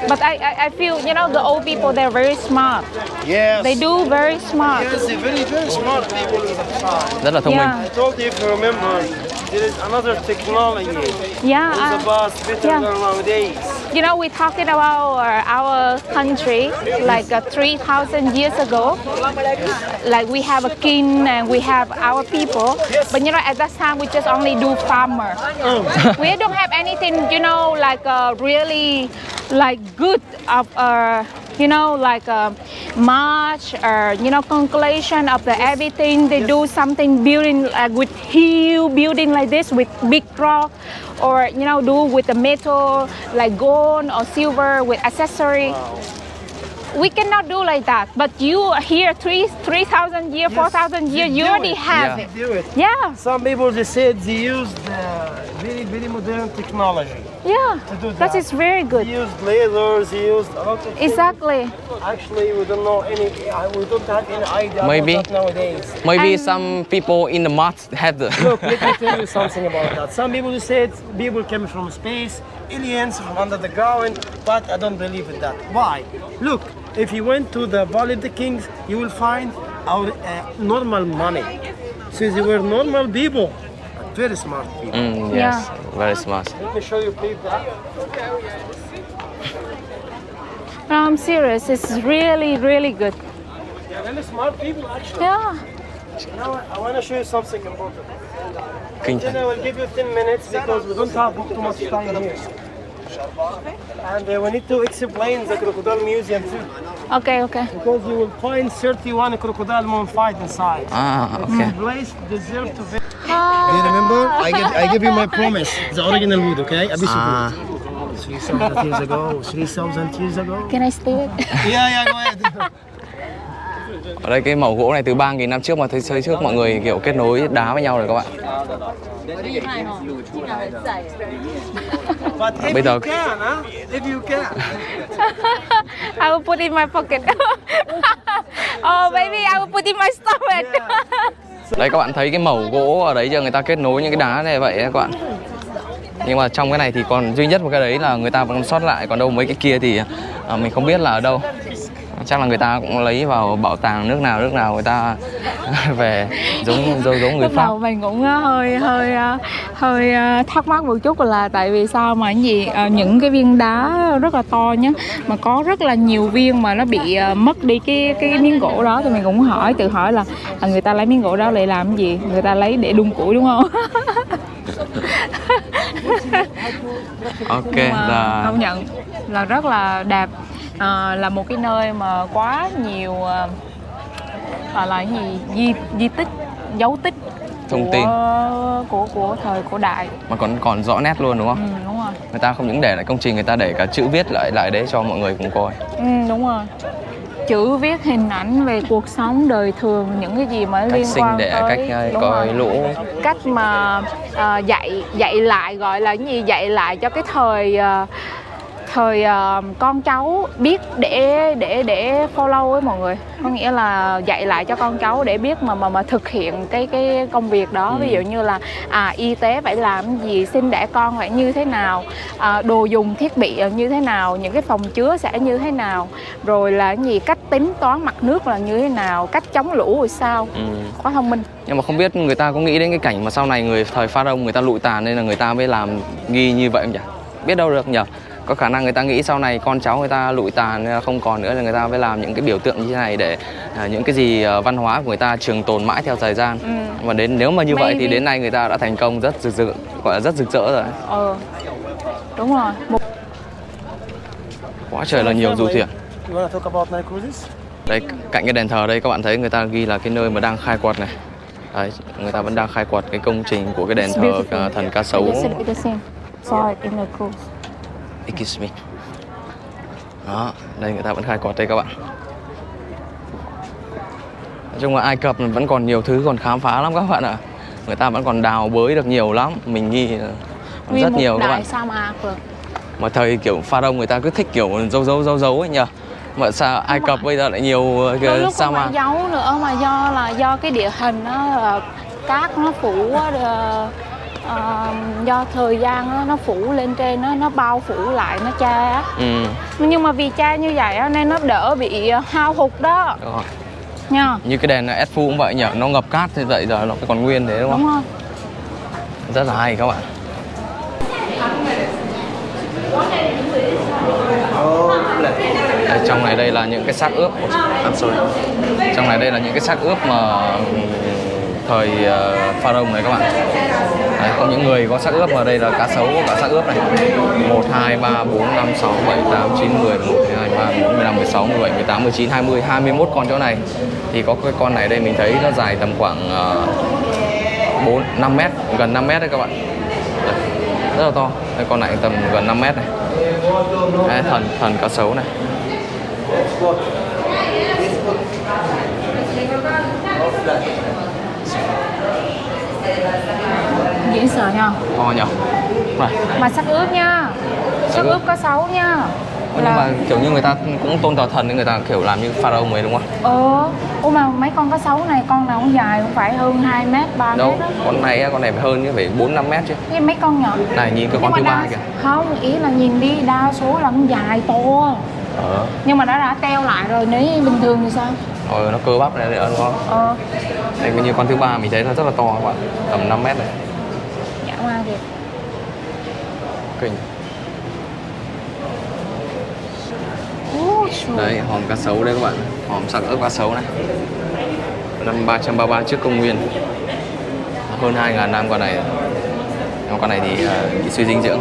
But I feel, you know, the old people, they're very smart. Yes. They do very smart. Yes, they're very, very smart people in the time. Rất là thông Yeah. minh. I told you, if you remember, there is another technology Yeah. in the past better yeah. than nowadays. You know, we're talking about our country like 3,000 years ago. Like we have a king and we have our people. But you know, at that time we just only do farmer. We don't have anything, you know, like really like good of you know, like march or, you know, calculation of the everything. They do something building with huge building like this with big rock, or, you know, do with the metal like gold or silver with accessory. We cannot do like that. But you here 3,000 years, 4,000 years, you already have Yeah. it. They do it. Yeah, Some people, they said they used very, very modern technology. yeah. To do That that. is very good. They used lasers, they used a lot of things. Exactly. Actually, we don't know any, we don't have any idea Maybe. about that nowadays. Maybe And- some people in the mud have the Look, let me tell you something about that. Some people said people came from space, aliens from under the ground, but I don't believe in that. Why? Look, if you went to the Valley of the Kings, you will find our normal money. So they were normal people, but very smart people. Yes, Yeah. very smart. Let me show you, please. That. No, I'm serious. It's really, really good. Really smart people, actually. Yeah. Now I want to show you something important. Kinh Then thật. I will give you 10 minutes because we don't have too much time here. And we need to explain the crocodile museum too, Okay, okay. because you will find 31 crocodile mummified inside. Ah, ok. The place deserves to be. Do you remember? I give you my promise. The original wood, okay? Abyss Ah. wood. 3,000 years ago. 3,000 years ago. Can I steal it? Yeah, go ahead. Ở đây cái mẩu gỗ này từ 3.000 năm trước mà thấy trước mọi người kiểu kết nối đá với nhau rồi các bạn. But if Bây giờ- you can, huh? If you can. I will put in my pocket. Oh, baby, I will put in my stomach. Đấy các bạn thấy cái mẩu gỗ ở đấy giờ người ta kết nối những cái đá này vậy các bạn. Nhưng mà trong cái này thì còn duy nhất một cái đấy là người ta còn sót lại, còn đâu mấy cái kia thì mình không biết là ở đâu. Chắc là người ta cũng lấy vào bảo tàng nước nào người ta về giống người Lúc Pháp. đầu mình cũng hơi thắc mắc một chút là tại vì sao mà cái gì những cái viên đá rất là to nhá, mà có rất là nhiều viên mà nó bị mất đi cái miếng gỗ đó, thì mình cũng tự hỏi là người ta lấy miếng gỗ đó để làm cái gì? Người ta lấy để đun củi đúng không? Ok, Nhưng mà là công nhận là rất là đẹp. Là một cái nơi mà quá nhiều gọi là cái gì di tích, dấu tích thông tin của thời cổ đại. mà còn rõ nét luôn đúng không? Ừ, đúng rồi. Người ta không những để lại công trình, người ta để cả chữ viết lại đấy cho mọi người cùng coi. Ừ, đúng rồi. Chữ viết hình ảnh về cuộc sống đời thường, những cái gì mà Cách liên sinh quan đẻ, tới cách đúng coi rồi. lũ. Cách mà dạy lại, gọi là cái gì, dạy lại cho cái thời con cháu biết để follow ấy mọi người, có nghĩa là dạy lại cho con cháu để biết mà thực hiện cái công việc đó. Ví dụ như là y tế phải làm gì, sinh đẻ con phải như thế nào, đồ dùng thiết bị như thế nào, những cái phòng chứa sẽ như thế nào, rồi là cái gì, cách tính toán mặt nước là như thế nào, cách chống lũ rồi sao. Quá thông minh. Nhưng mà không biết người ta có nghĩ đến cái cảnh mà sau này thời Pharaoh người ta lụi tàn nên là người ta mới làm ghi như vậy không nhỉ? Biết đâu được nhỉ? Có khả năng người ta nghĩ sau này con cháu người ta lụi tàn nên là không còn nữa, là người ta mới làm những cái biểu tượng như thế này để những cái gì văn hóa của người ta trường tồn mãi theo thời gian. Và nếu mà như vậy thì đến nay người ta đã thành công rất rực rỡ, gọi là rất rực rỡ rồi. Đúng rồi. Quá trời là nhiều du thuyền. You want to talk about night cruises? Đây, cạnh cái đền thờ đây các bạn thấy người ta ghi là cái nơi mà đang khai quật này. Đấy, người ta vẫn đang khai quật cái công trình của cái đền thờ thần cá sấu. In the cruise. Excuse me. Đó, đây người ta vẫn khai quật đây các bạn. Nói chung là Ai Cập vẫn còn nhiều thứ còn khám phá lắm các bạn ạ. Người ta vẫn còn đào bới được nhiều lắm. Mình nghĩ rất nhiều các bạn. Sa mạc rồi. Mà thời kiểu Pharaoh người ta cứ thích kiểu dấu ấy nhờ. Mà sao Ai Cập bây giờ lại nhiều Đôi lúc sa không mạc. phải giấu nữa mà do cái địa hình đó, cát nó phủ do thời gian á, nó phủ lên trên nó bao phủ lại, nó che á. Nhưng mà vì che như vậy á, nên nó đỡ bị hao hụt đó. Đúng rồi. Nha. Như cái đèn S Full cũng vậy nhỉ, nó ngập cát thế vậy giờ nó còn nguyên thế đúng không? Đúng rồi. Rất là hay các bạn. Đây, trong này đây là những cái xác ướp. Trong này đây là những cái xác ướp mà thời pharaoh này các bạn. Đấy, có những người có xác ướp mà đây là cá sấu có cả xác ướp này. 1 2 3 4 5 6 7 8 9 10 11 12 13 14 15 16 17 18 19 20 21 con chỗ này. Thì có cái con này đây mình thấy nó dài tầm khoảng 5 mét, gần 5 mét đấy các bạn. Đây, rất là to. Đây, con này tầm gần 5 mét này. Đấy, thần cá sấu này. Dễ sợ nha. To nhỉ? Này. Mà xác ướp nha. Xác ướp cá sấu nha. Nhưng mà kiểu như người ta cũng tôn thờ thần nên người ta kiểu làm như pharaoh ấy đúng không? Ủa mà mấy con cá sấu này con nào cũng dài cũng phải hơn 2 mét, 3 Đâu, mét đó. con này phải hơn chứ, phải 4-5 mét chứ. Với mấy con nhỏ. Này nhìn cái con thứ ba kìa. Không, ý là nhìn đi đa số là nó dài to. Nhưng mà đã teo lại rồi, nếu bình thường thì sao? Nó cơ bắp này nữa đúng không? Đây như con thứ ba mình thấy nó rất là to các bạn, tầm 5 mét này. Dã man kìa. Kinh. Đấy, hòm cá sấu đây các bạn, hòm xác ướp cá sấu này. Năm 333 trước công nguyên. Hơn 2.000 năm con này. Con này thì bị suy dinh dưỡng.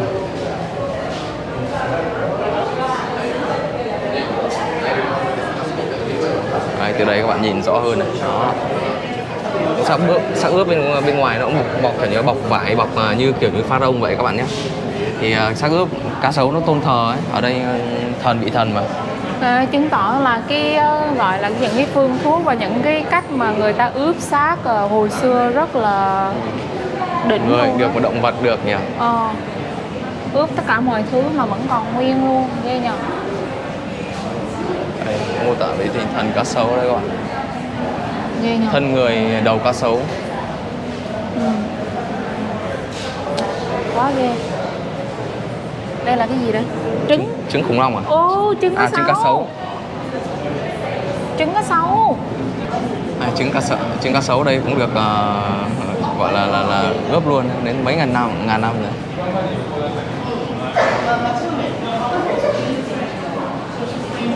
Đấy, từ đây các bạn nhìn rõ hơn này. Đó. Xác ướp bên ngoài nó cũng bọc kiểu như bọc vải, bọc như kiểu như pharaoh vậy các bạn nhé. Thì xác ướp cá sấu nó tôn thờ ấy, ở đây thần bị thần mà. Chứng tỏ là cái gọi là những cái phương thuốc và những cái cách mà người ta ướp xác hồi xưa rất là đỉnh người luôn được một động vật được nhỉ. Ướp tất cả mọi thứ mà vẫn còn nguyên luôn, ghê nhờ. Đây, mô tả về tinh thần cá sấu đây các bạn. Ghê nhờ. Thân người đầu cá sấu. Quá ghê. Đây là cái gì đây? Trứng khủng long à? Trứng cá sấu. Trứng cá sấu. Trứng cá sấu. Trứng cá sấu đây cũng được gọi là ướp luôn đến mấy ngàn năm rồi.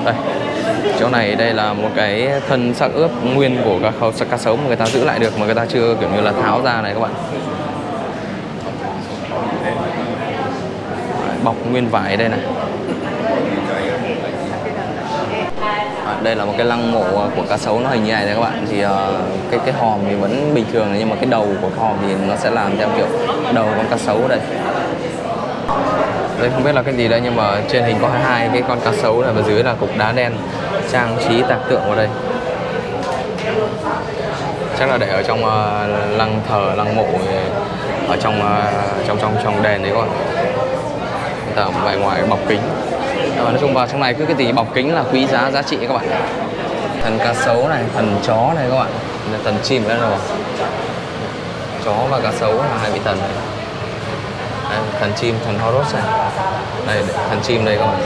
Đây, chỗ này đây là một cái thân xác ướp nguyên của cá sấu mà người ta giữ lại được mà người ta chưa kiểu như là tháo ra này các bạn. Bọc nguyên vải đây này. Đây là một cái lăng mộ của cá sấu nó hình như này các bạn. Thì cái hòm thì vẫn bình thường nhưng mà cái đầu của hòm thì nó sẽ làm theo kiểu đầu con cá sấu ở đây. Đây không biết là cái gì đây nhưng mà trên hình có hai cái con cá sấu này và dưới là cục đá đen trang trí tạc tượng vào đây. Chắc là để ở trong lăng mộ ở trong đền đấy các bạn. Người ta ở ngoài bọc kính. Nói chung vào trong này cứ cái gì bọc kính là quý giá giá trị các bạn. Thần cá sấu này, thần chó này các bạn, thần chim đây rồi. Chó và cá sấu là hai vị thần này. Đây, thần chim, thần Horus này. Đây, thần chim đây các bạn.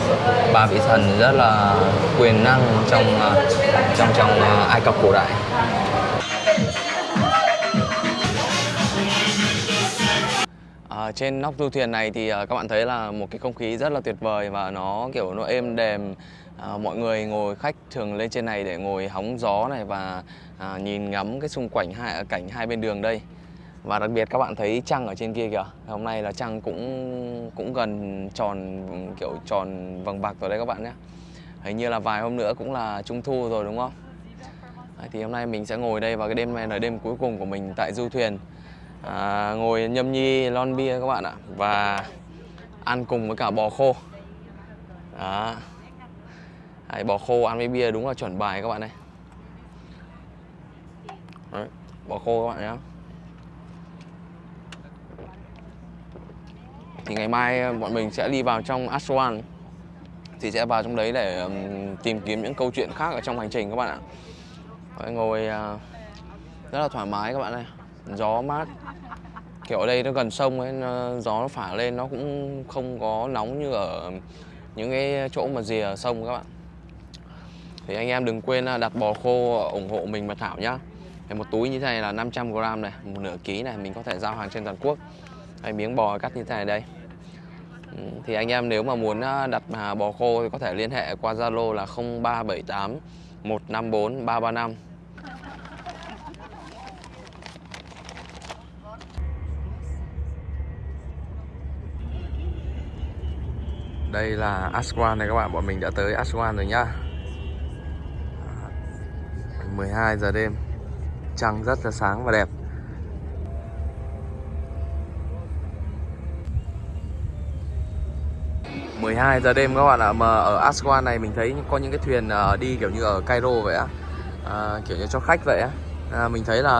Ba vị thần rất là quyền năng trong Ai Cập cổ đại. Trên nóc du thuyền này thì các bạn thấy là một cái không khí rất là tuyệt vời và nó kiểu nó êm đềm. Mọi người ngồi, khách thường lên trên này để ngồi hóng gió này và nhìn ngắm cái xung quanh cảnh hai bên đường đây. Và đặc biệt các bạn thấy trăng ở trên kia kìa. Hôm nay là trăng cũng gần tròn, kiểu tròn vầng bạc rồi đấy các bạn nhé. Hình như là vài hôm nữa cũng là trung thu rồi đúng không? Đấy, thì hôm nay mình sẽ ngồi đây và cái đêm này là đêm cuối cùng của mình tại du thuyền. Ngồi nhâm nhi lon bia các bạn ạ. Và ăn cùng với cả bò khô. Đó. Đấy, bò khô ăn với bia đúng là chuẩn bài các bạn này. Đấy, bò khô các bạn nhé. Thì ngày mai bọn mình sẽ đi vào trong Aswan. Thì sẽ vào trong đấy để tìm kiếm những câu chuyện khác ở trong hành trình các bạn ạ. Đấy, ngồi rất là thoải mái các bạn này. Gió mát. Kiểu ở đây nó gần sông ấy, gió nó phả lên nó cũng không có nóng như ở những cái chỗ mà rìa sông các bạn. Thì anh em đừng quên đặt bò khô ủng hộ mình và Thảo nhá. Một túi như thế này là 500g này, một nửa ký này, mình có thể giao hàng trên toàn quốc. Đây, miếng bò cắt như thế này đây. Thì anh em nếu mà muốn đặt bò khô thì có thể liên hệ qua Zalo là 0378 154 335. Đây là Aswan này các bạn, bọn mình đã tới Aswan rồi nhá. 12 giờ đêm, trăng rất là sáng và đẹp. – 12 giờ đêm các bạn ạ, mà ở Aswan này mình thấy có những cái thuyền đi kiểu như ở Cairo vậy á, kiểu như cho khách vậy á. Mình thấy là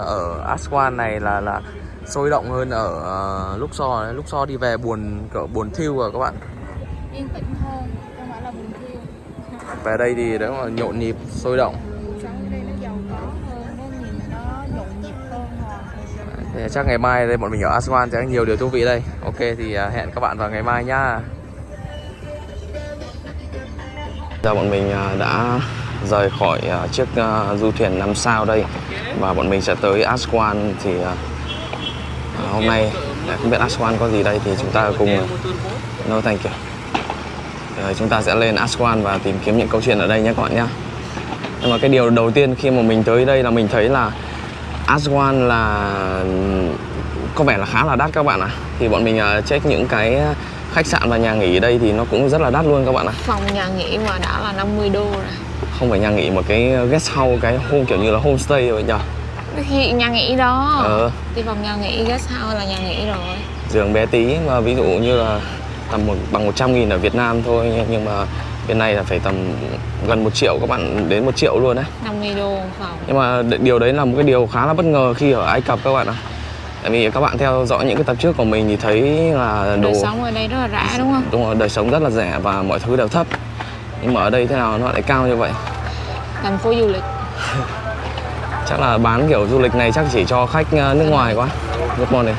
ở Aswan này là sôi động hơn ở Luxor. Luxor đi về buồn thiu rồi các bạn. Yên tĩnh hơn, không phải là buồn thiu. Về đây thì đó là nhộn nhịp, sôi động. Sống ở đây nó giàu có hơn, nó nhìn nó nhộn nhịp hơn Hoàng. Thì chắc ngày mai đây bọn mình ở Aswan sẽ có nhiều điều thú vị đây. Ok thì hẹn các bạn vào ngày mai nhá. Giờ bọn mình đã rời khỏi chiếc du thuyền 5 sao đây và bọn mình sẽ tới Aswan. Thì hôm nay không biết Aswan có gì đây thì chúng ta cùng no thank you. Chúng ta sẽ lên Aswan và tìm kiếm những câu chuyện ở đây nhé các bạn nhé. Nhưng mà cái điều đầu tiên khi mà mình tới đây là mình thấy là Aswan là có vẻ là khá là đắt các bạn ạ. Thì bọn mình check những cái khách sạn và nhà nghỉ ở đây thì nó cũng rất là đắt luôn các bạn ạ. Phòng nhà nghỉ mà đã là 50 đô rồi. Không phải nhà nghỉ mà cái guest house, cái home kiểu như là homestay rồi nhờ. Thì nhà nghỉ đó. Thì phòng nhà nghỉ guest house là nhà nghỉ rồi. Giường bé tí mà ví dụ như là tầm bằng 100.000 ở Việt Nam thôi, nhưng mà bên này là phải tầm gần 1 triệu các bạn, đến 1 triệu luôn đấy. 50 đô phòng. Nhưng mà điều đấy là một cái điều khá là bất ngờ khi ở Ai Cập các bạn ạ. Tại vì các bạn theo dõi những cái tập trước của mình thì thấy là đời sống ở đây rất là rẻ đúng không? Đúng rồi, đời sống rất là rẻ và mọi thứ đều thấp. Nhưng mà ở đây thế nào nó lại cao như vậy? Thành phố du lịch. Chắc là bán kiểu du lịch này chắc chỉ cho khách nước ngoài quá. Good morning.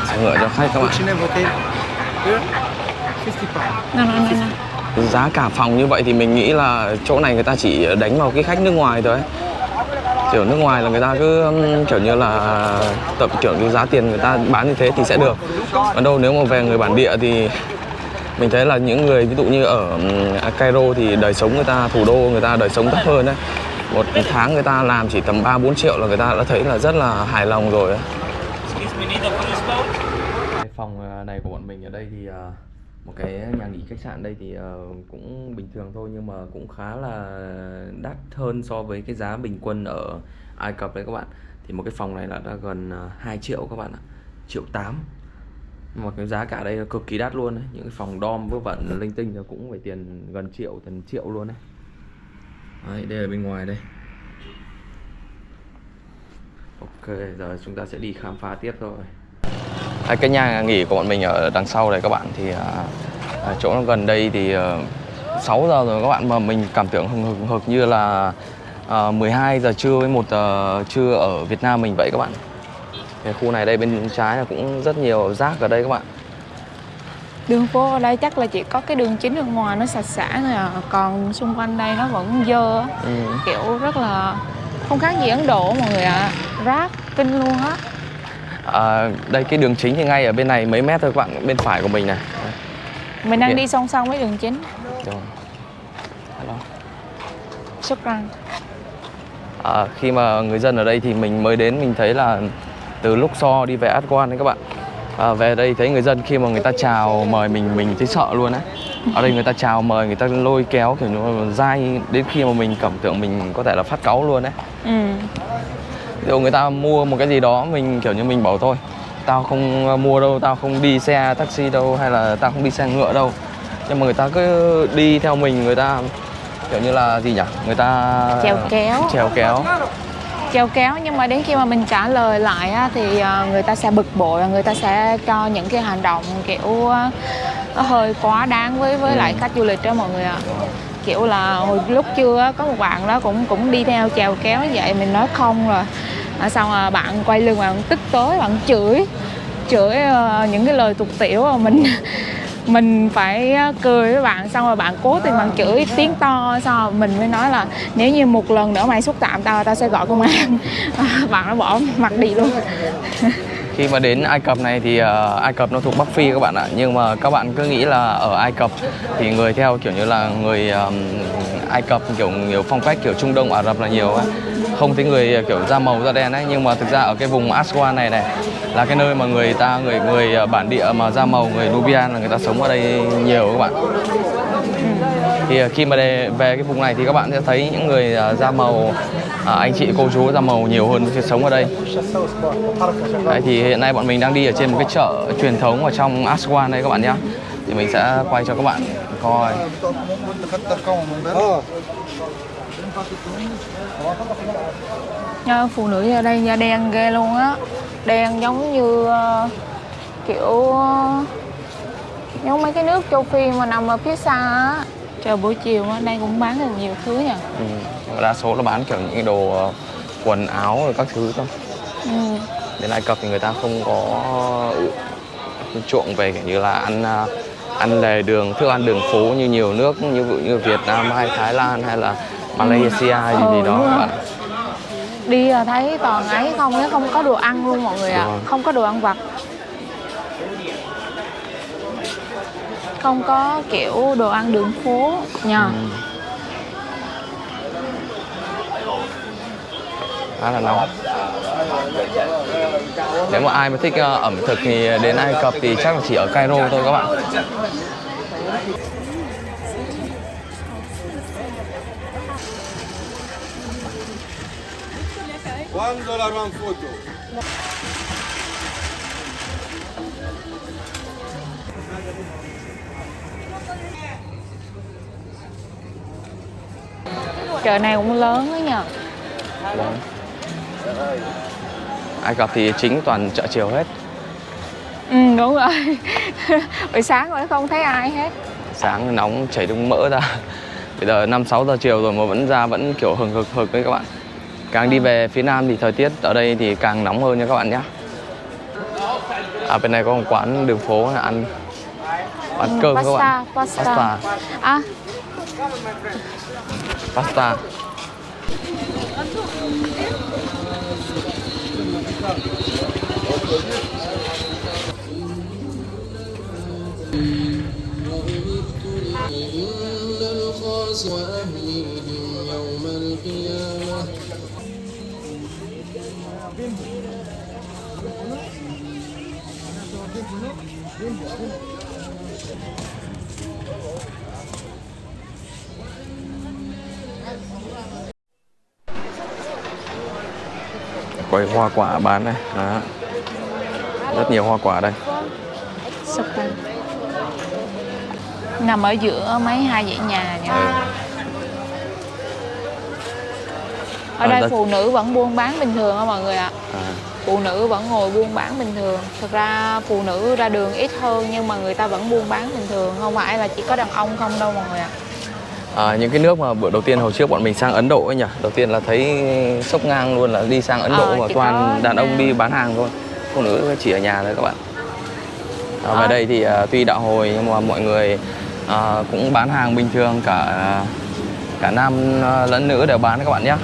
Xe ngựa cho khách các bạn. Giá cả phòng như vậy thì mình nghĩ là chỗ này người ta chỉ đánh vào cái khách nước ngoài thôi ấy. Kiểu nước ngoài là người ta cứ kiểu như là tập kiểu như giá tiền người ta bán như thế thì sẽ được. Còn đâu nếu mà về người bản địa thì mình thấy là những người ví dụ như ở Cairo thì đời sống người ta, thủ đô người ta đời sống thấp hơn đấy. Một tháng người ta làm chỉ tầm 3-4 triệu là người ta đã thấy là rất là hài lòng rồi ấy. Cái phòng này của bọn mình ở đây thì một cái nhà nghỉ khách sạn đây thì cũng bình thường thôi, nhưng mà cũng khá là đắt hơn so với cái giá bình quân ở Ai Cập đấy các bạn. Thì một cái phòng này là đã gần 2 triệu các bạn ạ, 1,8 triệu. Mà cái giá cả đây là cực kỳ đắt luôn đấy. Những cái phòng dorm vớ vẩn linh tinh là cũng phải tiền gần triệu, gần triệu luôn đấy. Đấy, đây là bên ngoài đây. Ok, giờ chúng ta sẽ đi khám phá tiếp thôi. Cái nhà nghỉ của bọn mình ở đằng sau này các bạn, thì chỗ nó gần đây thì 6 giờ rồi các bạn, mà mình cảm tưởng hừng hực như là 12 giờ trưa với 1 giờ trưa ở Việt Nam mình vậy các bạn. Cái khu này đây bên trái là cũng rất nhiều rác ở đây các bạn. Đường phố ở đây chắc là chỉ có cái đường chính ở ngoài nó sạch sẽ thôi à, còn xung quanh đây nó vẫn dơ á. Kiểu rất là không khác gì Ấn Độ mọi người ạ. Rác kinh luôn á. Đây cái đường chính thì ngay ở bên này mấy mét thôi các bạn, bên phải của mình này. Mình đang đi song song với đường chính. Hello. Shukran. Khi mà người dân ở đây thì mình mới đến, mình thấy là từ Luxor đi về Aswan đấy các bạn. Về đây thấy người dân khi mà người ta chào mời mình thấy sợ luôn á. Ở đây người ta chào mời, người ta lôi kéo kiểu nó dai đến khi mà mình cảm tưởng mình có thể là phát cáu luôn đấy. Ví dụ người ta mua một cái gì đó, mình kiểu như mình bảo thôi, tao không mua đâu, tao không đi xe taxi đâu, hay là tao không đi xe ngựa đâu. Nhưng mà người ta cứ đi theo mình, người ta kiểu như là gì nhỉ? Người ta Chèo kéo. chèo kéo, nhưng mà đến khi mà mình trả lời lại á, thì người ta sẽ bực bội, người ta sẽ cho những cái hành động kiểu nó hơi quá đáng với lại khách du lịch đó mọi người ạ. Kiểu là hồi lúc trưa có một bạn đó cũng đi theo chèo kéo vậy, mình nói không rồi, xong rồi bạn quay lưng, bạn tức tối, bạn chửi những cái lời tục tĩu mà mình phải cười với bạn, xong rồi bạn cố tình bạn chửi tiếng to, xong rồi mình mới nói là nếu như một lần nữa mày xúc phạm tao sẽ gọi công an. Bạn nó bỏ mặt đi luôn. Khi mà đến Ai Cập này thì Ai Cập nó thuộc Bắc Phi các bạn ạ. Nhưng mà các bạn cứ nghĩ là ở Ai Cập thì người theo kiểu như là người Ai Cập kiểu nhiều phong cách kiểu Trung Đông Ả Rập là nhiều ấy. Không thấy người kiểu da màu da đen ấy, nhưng mà thực ra ở cái vùng Aswan này là cái nơi mà người bản địa mà da màu, người Nubian là người ta sống ở đây nhiều các bạn. Thì khi mà về cái vùng này thì các bạn sẽ thấy những người da màu, anh chị cô chú da màu nhiều hơn sống ở đây. Đấy, thì hiện nay bọn mình đang đi ở trên một cái chợ truyền thống ở trong Aswan đây các bạn nhé. Thì mình sẽ quay cho các bạn coi. Phụ nữ ở đây da đen ghê luôn á, đen giống như kiểu giống mấy cái nước châu Phi mà nằm ở phía xa á. Trời, buổi chiều ở đây cũng bán được nhiều thứ nha. Đa số là bán kiểu những cái đồ quần áo rồi các thứ thôi. Đến Ai Cập thì người ta không có chuộng về kiểu như là ăn lề đường, thức ăn đường phố như nhiều nước như ví dụ như Việt Nam hay Thái Lan hay là Malaysia hay gì đó các bạn. Đi là thấy toàn ấy không, chứ không có đồ ăn luôn mọi người ạ. Không có đồ ăn vặt, không có kiểu đồ ăn đường phố nha. Khá là nóng. Nếu mà ai mà thích ẩm thực thì đến Ai Cập thì chắc là chỉ ở Cairo thôi các bạn. $1 one photo. Chợ này cũng lớn đó nhờ. Ai Cập thì chính toàn chợ chiều hết. Đúng rồi. Buổi sáng rồi không thấy ai hết. Sáng nóng chảy đông mỡ ra. Bây giờ 5-6 giờ chiều rồi mà vẫn kiểu hừng hực đấy các bạn. Càng đi về phía Nam thì thời tiết ở đây thì càng nóng hơn nha các bạn nhé. Bên này có một quán đường phố là ăn cơm các bạn. Pasta. Pasta. Quầy hoa quả bán này. Đó. Rất nhiều hoa quả đây. Nằm ở giữa mấy hai dãy nhà nha. Ở đây phụ nữ vẫn buôn bán bình thường á mọi người ạ. Phụ nữ vẫn ngồi buôn bán bình thường. Thực ra phụ nữ ra đường ít hơn nhưng mà người ta vẫn buôn bán bình thường. Không phải là chỉ có đàn ông không đâu mọi người ạ. Những cái nước mà bữa đầu tiên hồi trước bọn mình sang Ấn Độ ấy nhỉ. Đầu tiên là thấy sốc ngang luôn là đi sang Ấn Độ mà toàn đàn ông đi bán hàng thôi. Phụ nữ chỉ ở nhà thôi các bạn. Về đây thì tuy đạo Hồi nhưng mà mọi người cũng bán hàng bình thường, cả nam lẫn nữ đều bán các bạn nhé.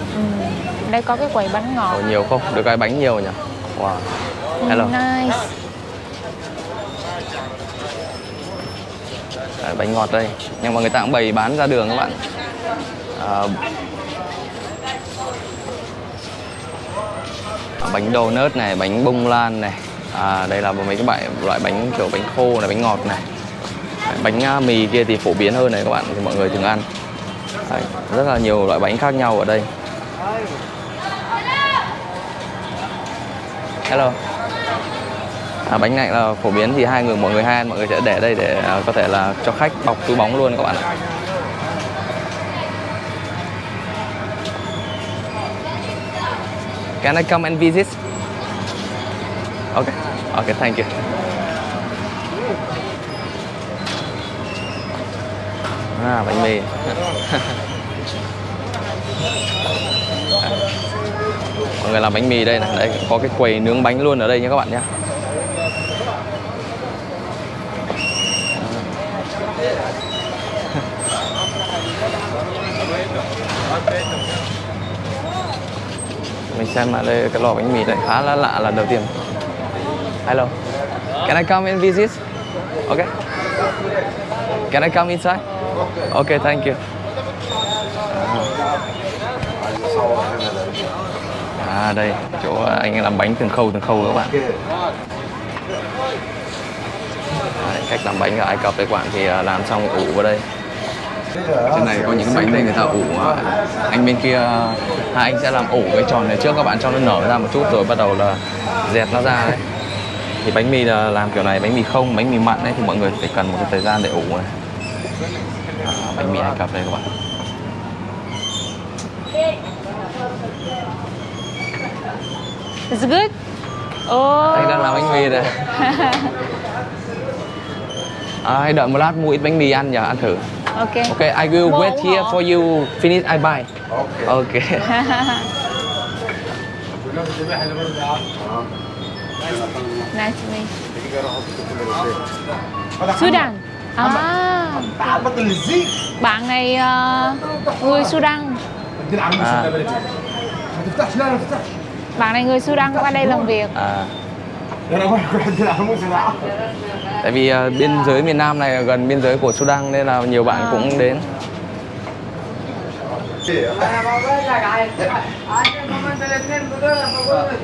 Đây có cái quầy bánh ngọt. Nhiều không? Được cái bánh nhiều nhỉ? Wow. Hello. Nice. Đấy, bánh ngọt đây. Nhưng mà người ta cũng bày bán ra đường các bạn. Bánh donut này, bánh bông lan này. Đây là mấy cái loại bánh kiểu bánh khô này, bánh ngọt này. Bánh mì kia thì phổ biến hơn này các bạn, thì mọi người thường ăn. Đấy, rất là nhiều loại bánh khác nhau ở đây. Hello. Bánh này là phổ biến thì mọi người hay ăn, mọi người sẽ để đây để có thể là cho khách bọc túi bóng luôn các bạn ạ. Can I come and visit? Okay. Okay, thank you. Bánh mì. Mọi người làm bánh mì đây này, đấy có cái quầy nướng bánh luôn ở đây nha các bạn nhé. Mình xem lại đây cái lò bánh mì này khá là lạ lần đầu tiên. Hello, can I come and visit? Okay. Can I come inside? Okay, thank you. Đây chỗ anh làm bánh từng khâu các bạn. Cách làm bánh ở Ai Cập đây các bạn thì làm xong ủ vào đây. Trên này có những cái bánh đây người ta ủ. Anh bên kia hai anh sẽ làm ủ cái tròn này trước các bạn cho nó nở ra một chút rồi bắt đầu là dẹt nó ra đấy. Thì bánh mì là làm kiểu này, bánh mì không, bánh mì mặn ấy thì mọi người phải cần một cái thời gian để ủ này. Bánh mì Ai Cập đây các bạn. It's good. Anh đang làm bánh mì đây. Hãy đợi một lát mua ít bánh mì ăn nhờ, ăn thử. Okay. Okay, I will Mua wait ủng here hộ. for you. Finish, I buy. Okay. Nice to meet you. Sudan. Bạn này người Sudan. Bạn này người Sudan qua đây làm việc. Tại vì biên giới miền Nam này gần biên giới của Sudan nên là nhiều bạn cũng đến.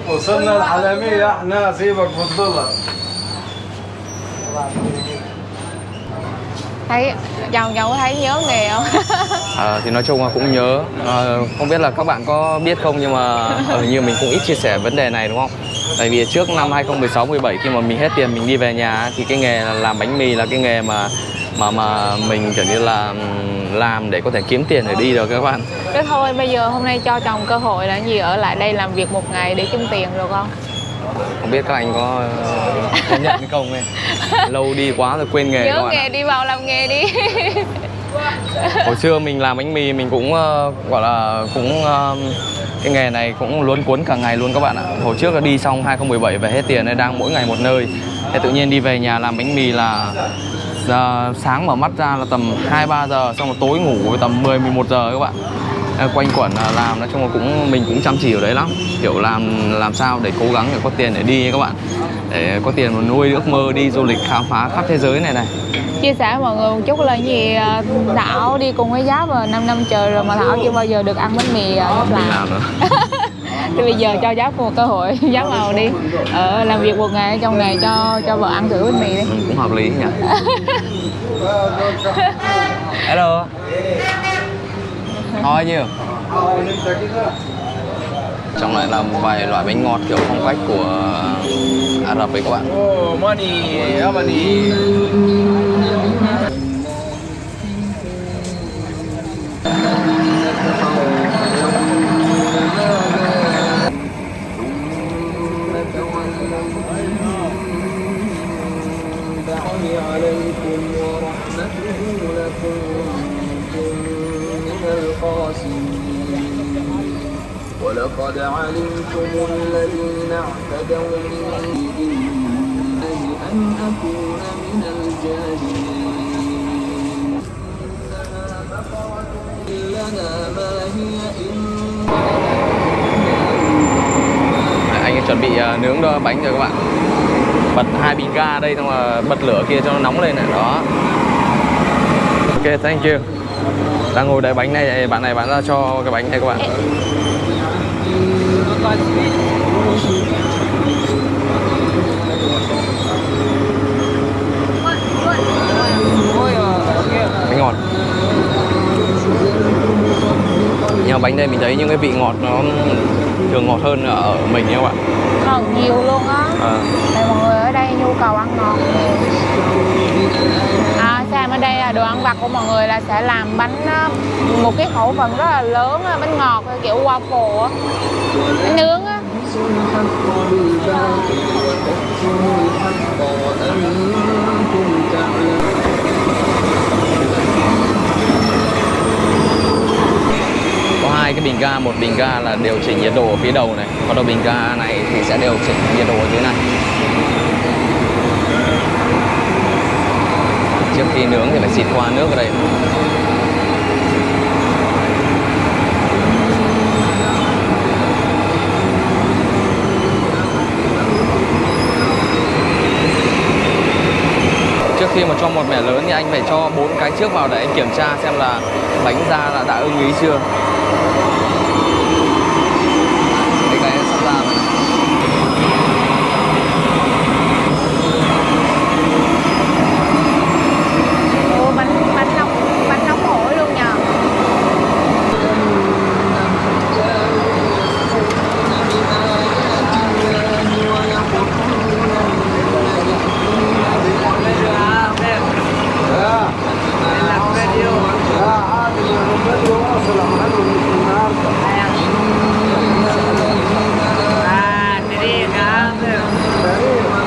وصلنا العالمية احنا سيبك بالدولار. Thấy chồng có thấy nhớ nghề không? Thì nói chung là cũng nhớ. Không biết là các bạn có biết không nhưng mà như mình cũng ít chia sẻ vấn đề này đúng không? Tại vì trước năm 2016-17 khi mà mình hết tiền mình đi về nhà thì cái nghề làm bánh mì là cái nghề mà mình kiểu như là làm để có thể kiếm tiền để đi được các bạn. Thế thôi bây giờ hôm nay cho chồng cơ hội là gì, ở lại đây làm việc một ngày để kiếm tiền được không? Không biết các anh có nhận cái công này. Lâu đi quá rồi quên nghề các Nhớ bạn nghề ạ. đi vào làm nghề đi. Hồi xưa mình làm bánh mì mình cũng gọi là cũng cái nghề này cũng luống cuốn cả ngày luôn các bạn ạ. Hồi trước là đi xong 2017 về hết tiền nên đang mỗi ngày một nơi. Thế tự nhiên đi về nhà làm bánh mì là sáng mở mắt ra là tầm 2-3 giờ, xong rồi tối ngủ tầm 10-11 giờ các bạn. Quanh quẩn làm, nói chung là mình cũng chăm chỉ ở đấy lắm, kiểu làm sao để cố gắng để có tiền để đi các bạn, để có tiền mà nuôi ước mơ đi du lịch khám phá khắp thế giới này. Chia sẻ với mọi người một chút là gì, Thảo đi cùng với Giáp 5 năm trời rồi mà Thảo chưa bao giờ được ăn bánh mì Giáp làm nữa. Thì bây giờ cho Giáp một cơ hội, Giáp vào đi làm việc một ngày ở trong này cho vợ ăn thử bánh mì đi. Cũng hợp lý nhỉ. Hello. How are you? Trong này là một vài loại bánh ngọt kiểu phong cách của Ả Rập ấy các bạn. Oh, money, money. ولقد علمتم الذين اعتدوا منكم أن أكون من الجاهلين لنا ما هي Anh ấy chuẩn bị nướng đo bánh rồi các bạn. Bật 2 bình ga đây, xong rồi bật lửa kia cho nó nóng lên này đó. Ok, thank you. Đang ngồi đợi bánh này, bạn này bán ra cho cái bánh này các bạn. Bánh ngọt. Nhưng mà bánh đây mình thấy những cái vị ngọt nó thường ngọt hơn ở mình nha các bạn. Ngọt nhiều luôn á. Tại mọi người ở đây nhu cầu ăn ngọt nhiều. Xem ở đây là đồ ăn vặt của mọi người là sẽ làm bánh một cái khẩu phần rất là lớn, bánh ngọt kiểu waffle á, bánh nướng á. الحق بالباطل وتكتموا الحق وأنتم تعلمون. Có hai cái bình ga, một bình ga là điều chỉnh nhiệt độ ở phía đầu này, còn đầu bình ga này thì sẽ điều chỉnh nhiệt độ ở dưới này. Trước khi nướng thì phải xịt qua nước ở đây. Trước khi mà cho một mẻ lớn thì anh phải cho 4 cái trước vào để anh kiểm tra xem là bánh da là đã ưng ý chưa. Cái sắp ra rồi. Ồ, bánh nóng hổi luôn nhờ.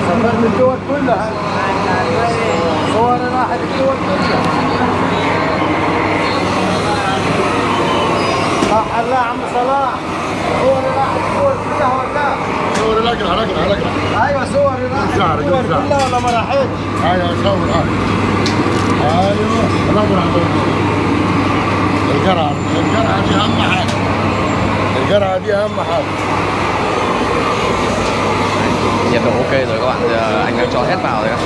سافرت الدول كلها صور راحت الدول كلها صح لا عم صلاح صور راحت الدول كلها ولا صور رقرة ايوه صور راحت الدول كلها ولا ما راحتش ايوه صور ايوه رقرة القرعة دي اهم حاجة القرعة دي اهم حاجة. Nhiệt độ ok rồi các bạn, giờ anh đang cho hết vào rồi.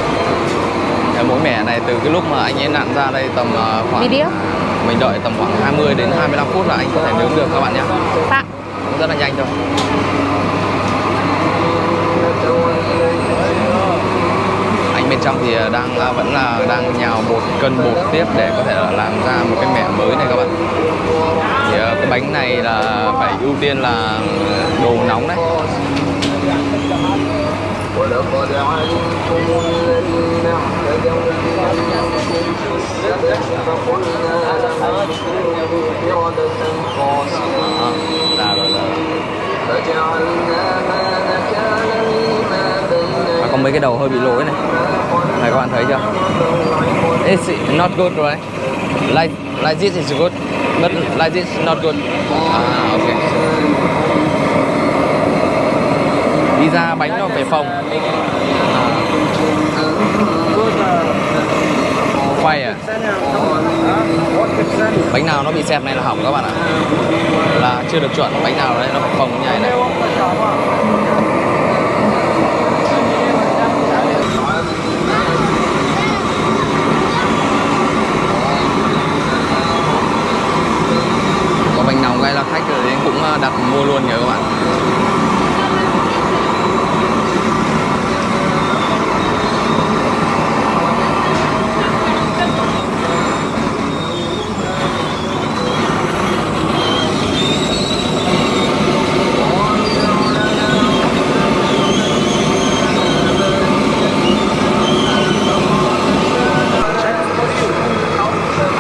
Mỗi mẻ này từ cái lúc mà anh ấy nặn ra đây tầm khoảng mình đợi tầm khoảng 20 đến 25 phút là anh có thể nướng được các bạn nhé. Cũng rất là nhanh thôi. Anh bên trong thì vẫn đang nhào 1 cân bột tiếp để có thể làm ra một cái mẻ mới này các bạn. Thì cái bánh này là phải ưu tiên là đồ nóng đấy. ولقد علمتم الذين اعتدوا منكم في السبت فقلنا لهم كونوا قردة خاسئين فجعلناها نكالا لما بين. Có mấy cái đầu hơi bị lỗi này. Này các bạn thấy chưa? It's not good right? Like this is good, but like this is not good. Okay. Đi ra bánh nó phải phồng. Quay à? Bánh nào nó bị xẹp này là hỏng các bạn ạ. Là chưa được chuẩn, bánh nào đấy nó phải phồng như này. Có bánh nóng ngay là khách rồi đến cũng đặt mua luôn nhớ các bạn.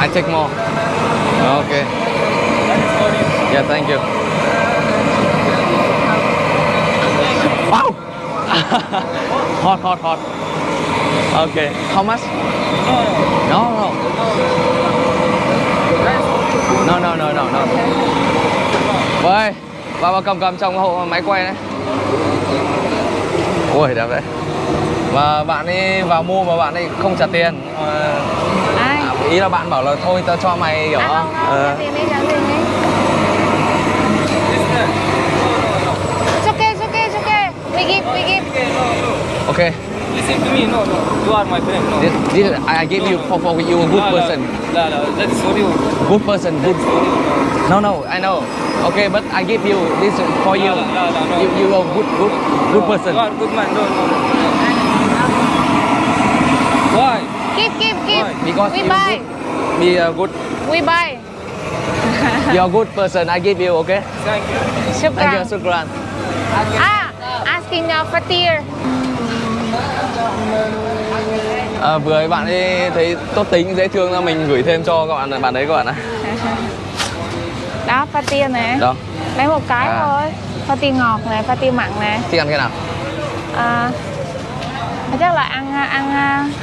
I take more. Okay. Yeah, thank you. Wow. Hot. Okay. How much? No. No. Ôi, vào cầm trong hộ máy quay đấy. Ôi đẹp đấy. Và bạn ấy vào mua mà bạn ấy không trả tiền. Ý là bạn bảo là thôi tao cho mày hiểu không? Trả tiền đi. It's okay. We give. Okay. Listen to me, no. You are my friend, no. This I give you for you a good person. No, that's for you. Good person, good. No, I know. Okay, but I give you this for you. No. You are good person. You are good man, no. Why? Give. Because We you buy. Be a good. We buy. You're a good person. I give you, okay? Thank you. Thank you, shukran. Asking Fatir. Vừa ấy bạn ấy thấy tốt tính dễ thương là mình gửi thêm cho các bạn đấy các bạn ạ. Đó, Fatir nè. Đó. Lấy một cái thôi. Pha tia ngọt nè, pha tia mặn nè. Thích ăn cái nào? À, chắc là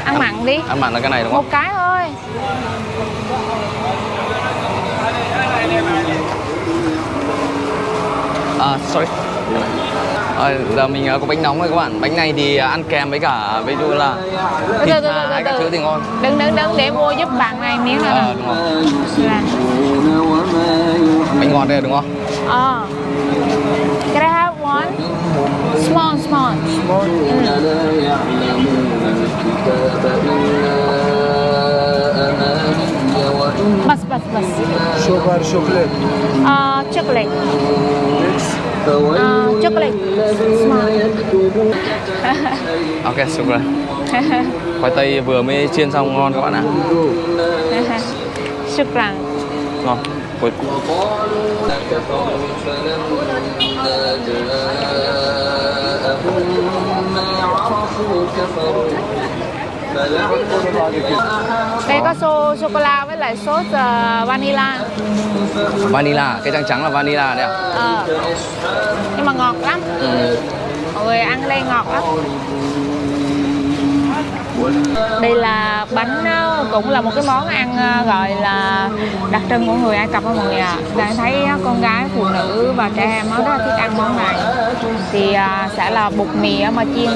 ăn mặn đi. Ăn mặn là cái này đúng không? Một cái thôi. Sorry. Giờ mình có bánh nóng rồi các bạn. Bánh này thì ăn kèm với cả ví dụ là thịt thà hay các thứ thì ngon. Đừng để mua giúp bạn này miếng nữa. Đúng rồi. Là Bánh ngọt đây đúng không? Can I have one? Small. Bas. Sugar, chocolate. Chocolate. Chocolate. Small. Ok, super. Khoai tây vừa mới chiên xong ngon các bạn ạ. Shukran. Ngon. Ui. Đây có sô cô la với lại sốt vanilla. Vanilla, cái trắng trắng là vanilla đấy ạ. Nhưng mà ngọt lắm. Mọi người ăn đây ngọt lắm. Đây là bánh cũng là một cái món ăn gọi là đặc trưng của người Ai Cập đó mọi người ạ. Đang thấy con gái, phụ nữ và trẻ em rất là thích ăn món này. Thì sẽ là bột mì mà chiên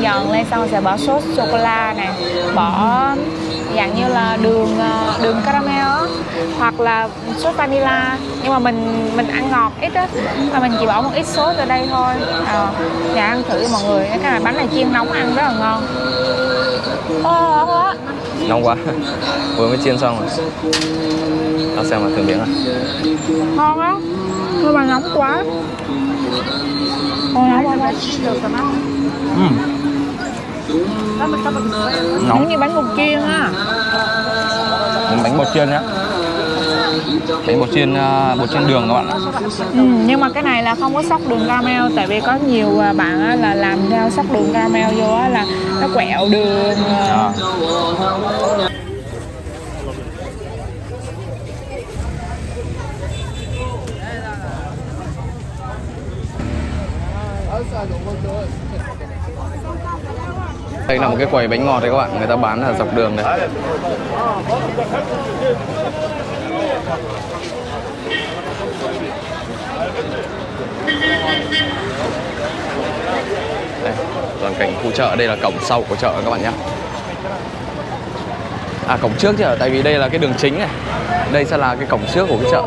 giòn lên xong sẽ bỏ sốt sô cô la này, bỏ dạng như là đường caramel hoặc là sốt vanilla, nhưng mà mình ăn ngọt ít á, và mình chỉ bỏ một ít sốt ở đây thôi. Dạ ăn thử mọi người, cái này bánh này chiên nóng ăn rất là ngon. Ngon quá. Nóng quá. Vừa mới chiên xong rồi. Tao xem là thử miếng này. Ngon á. Nhưng mà nóng quá. Nóng. Nóng như bánh bột chiên á. Bánh bột chiên nhá. Bánh bột chiên đường các bạn ạ. Nhưng mà cái này là không có xóc đường caramel, tại vì có nhiều bạn là làm theo xóc đường caramel vô á, là nó quẹo đường. Đây là một cái quầy bánh ngọt đấy các bạn, người ta bán ở dọc đường đấy. Đây, toàn cảnh khu chợ, đây là cổng sau của chợ các bạn nhé. Cổng trước chứ, tại vì đây là cái đường chính này. Đây sẽ là cái cổng trước của cái chợ.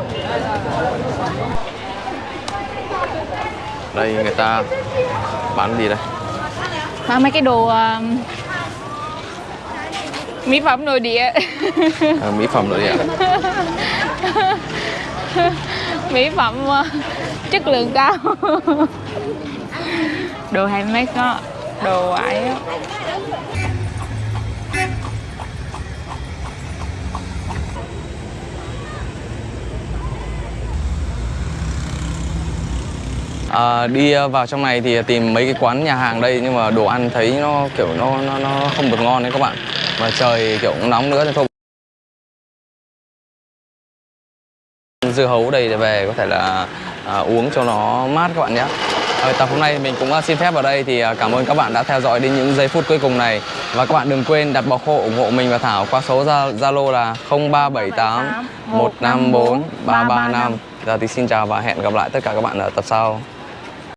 Đây người ta bán gì đây? Mấy cái đồ mỹ phẩm nội địa. Mỹ phẩm nội địa. Mỹ phẩm chất lượng cao. Đồ handmade đó, đồ ấy á. Đi vào trong này thì tìm mấy cái quán nhà hàng đây, nhưng mà đồ ăn thấy nó kiểu nó không được ngon đấy các bạn. Và trời kiểu cũng nóng nữa nên thôi. Dưa hấu đây để về có thể là uống cho nó mát các bạn nhé. Tập hôm nay mình cũng xin phép vào đây, thì cảm ơn các bạn đã theo dõi đến những giây phút cuối cùng này. Và các bạn đừng quên đặt bò khô ủng hộ mình và Thảo qua số Zalo là 0378 154 335. Giờ thì xin chào và hẹn gặp lại tất cả các bạn ở tập sau.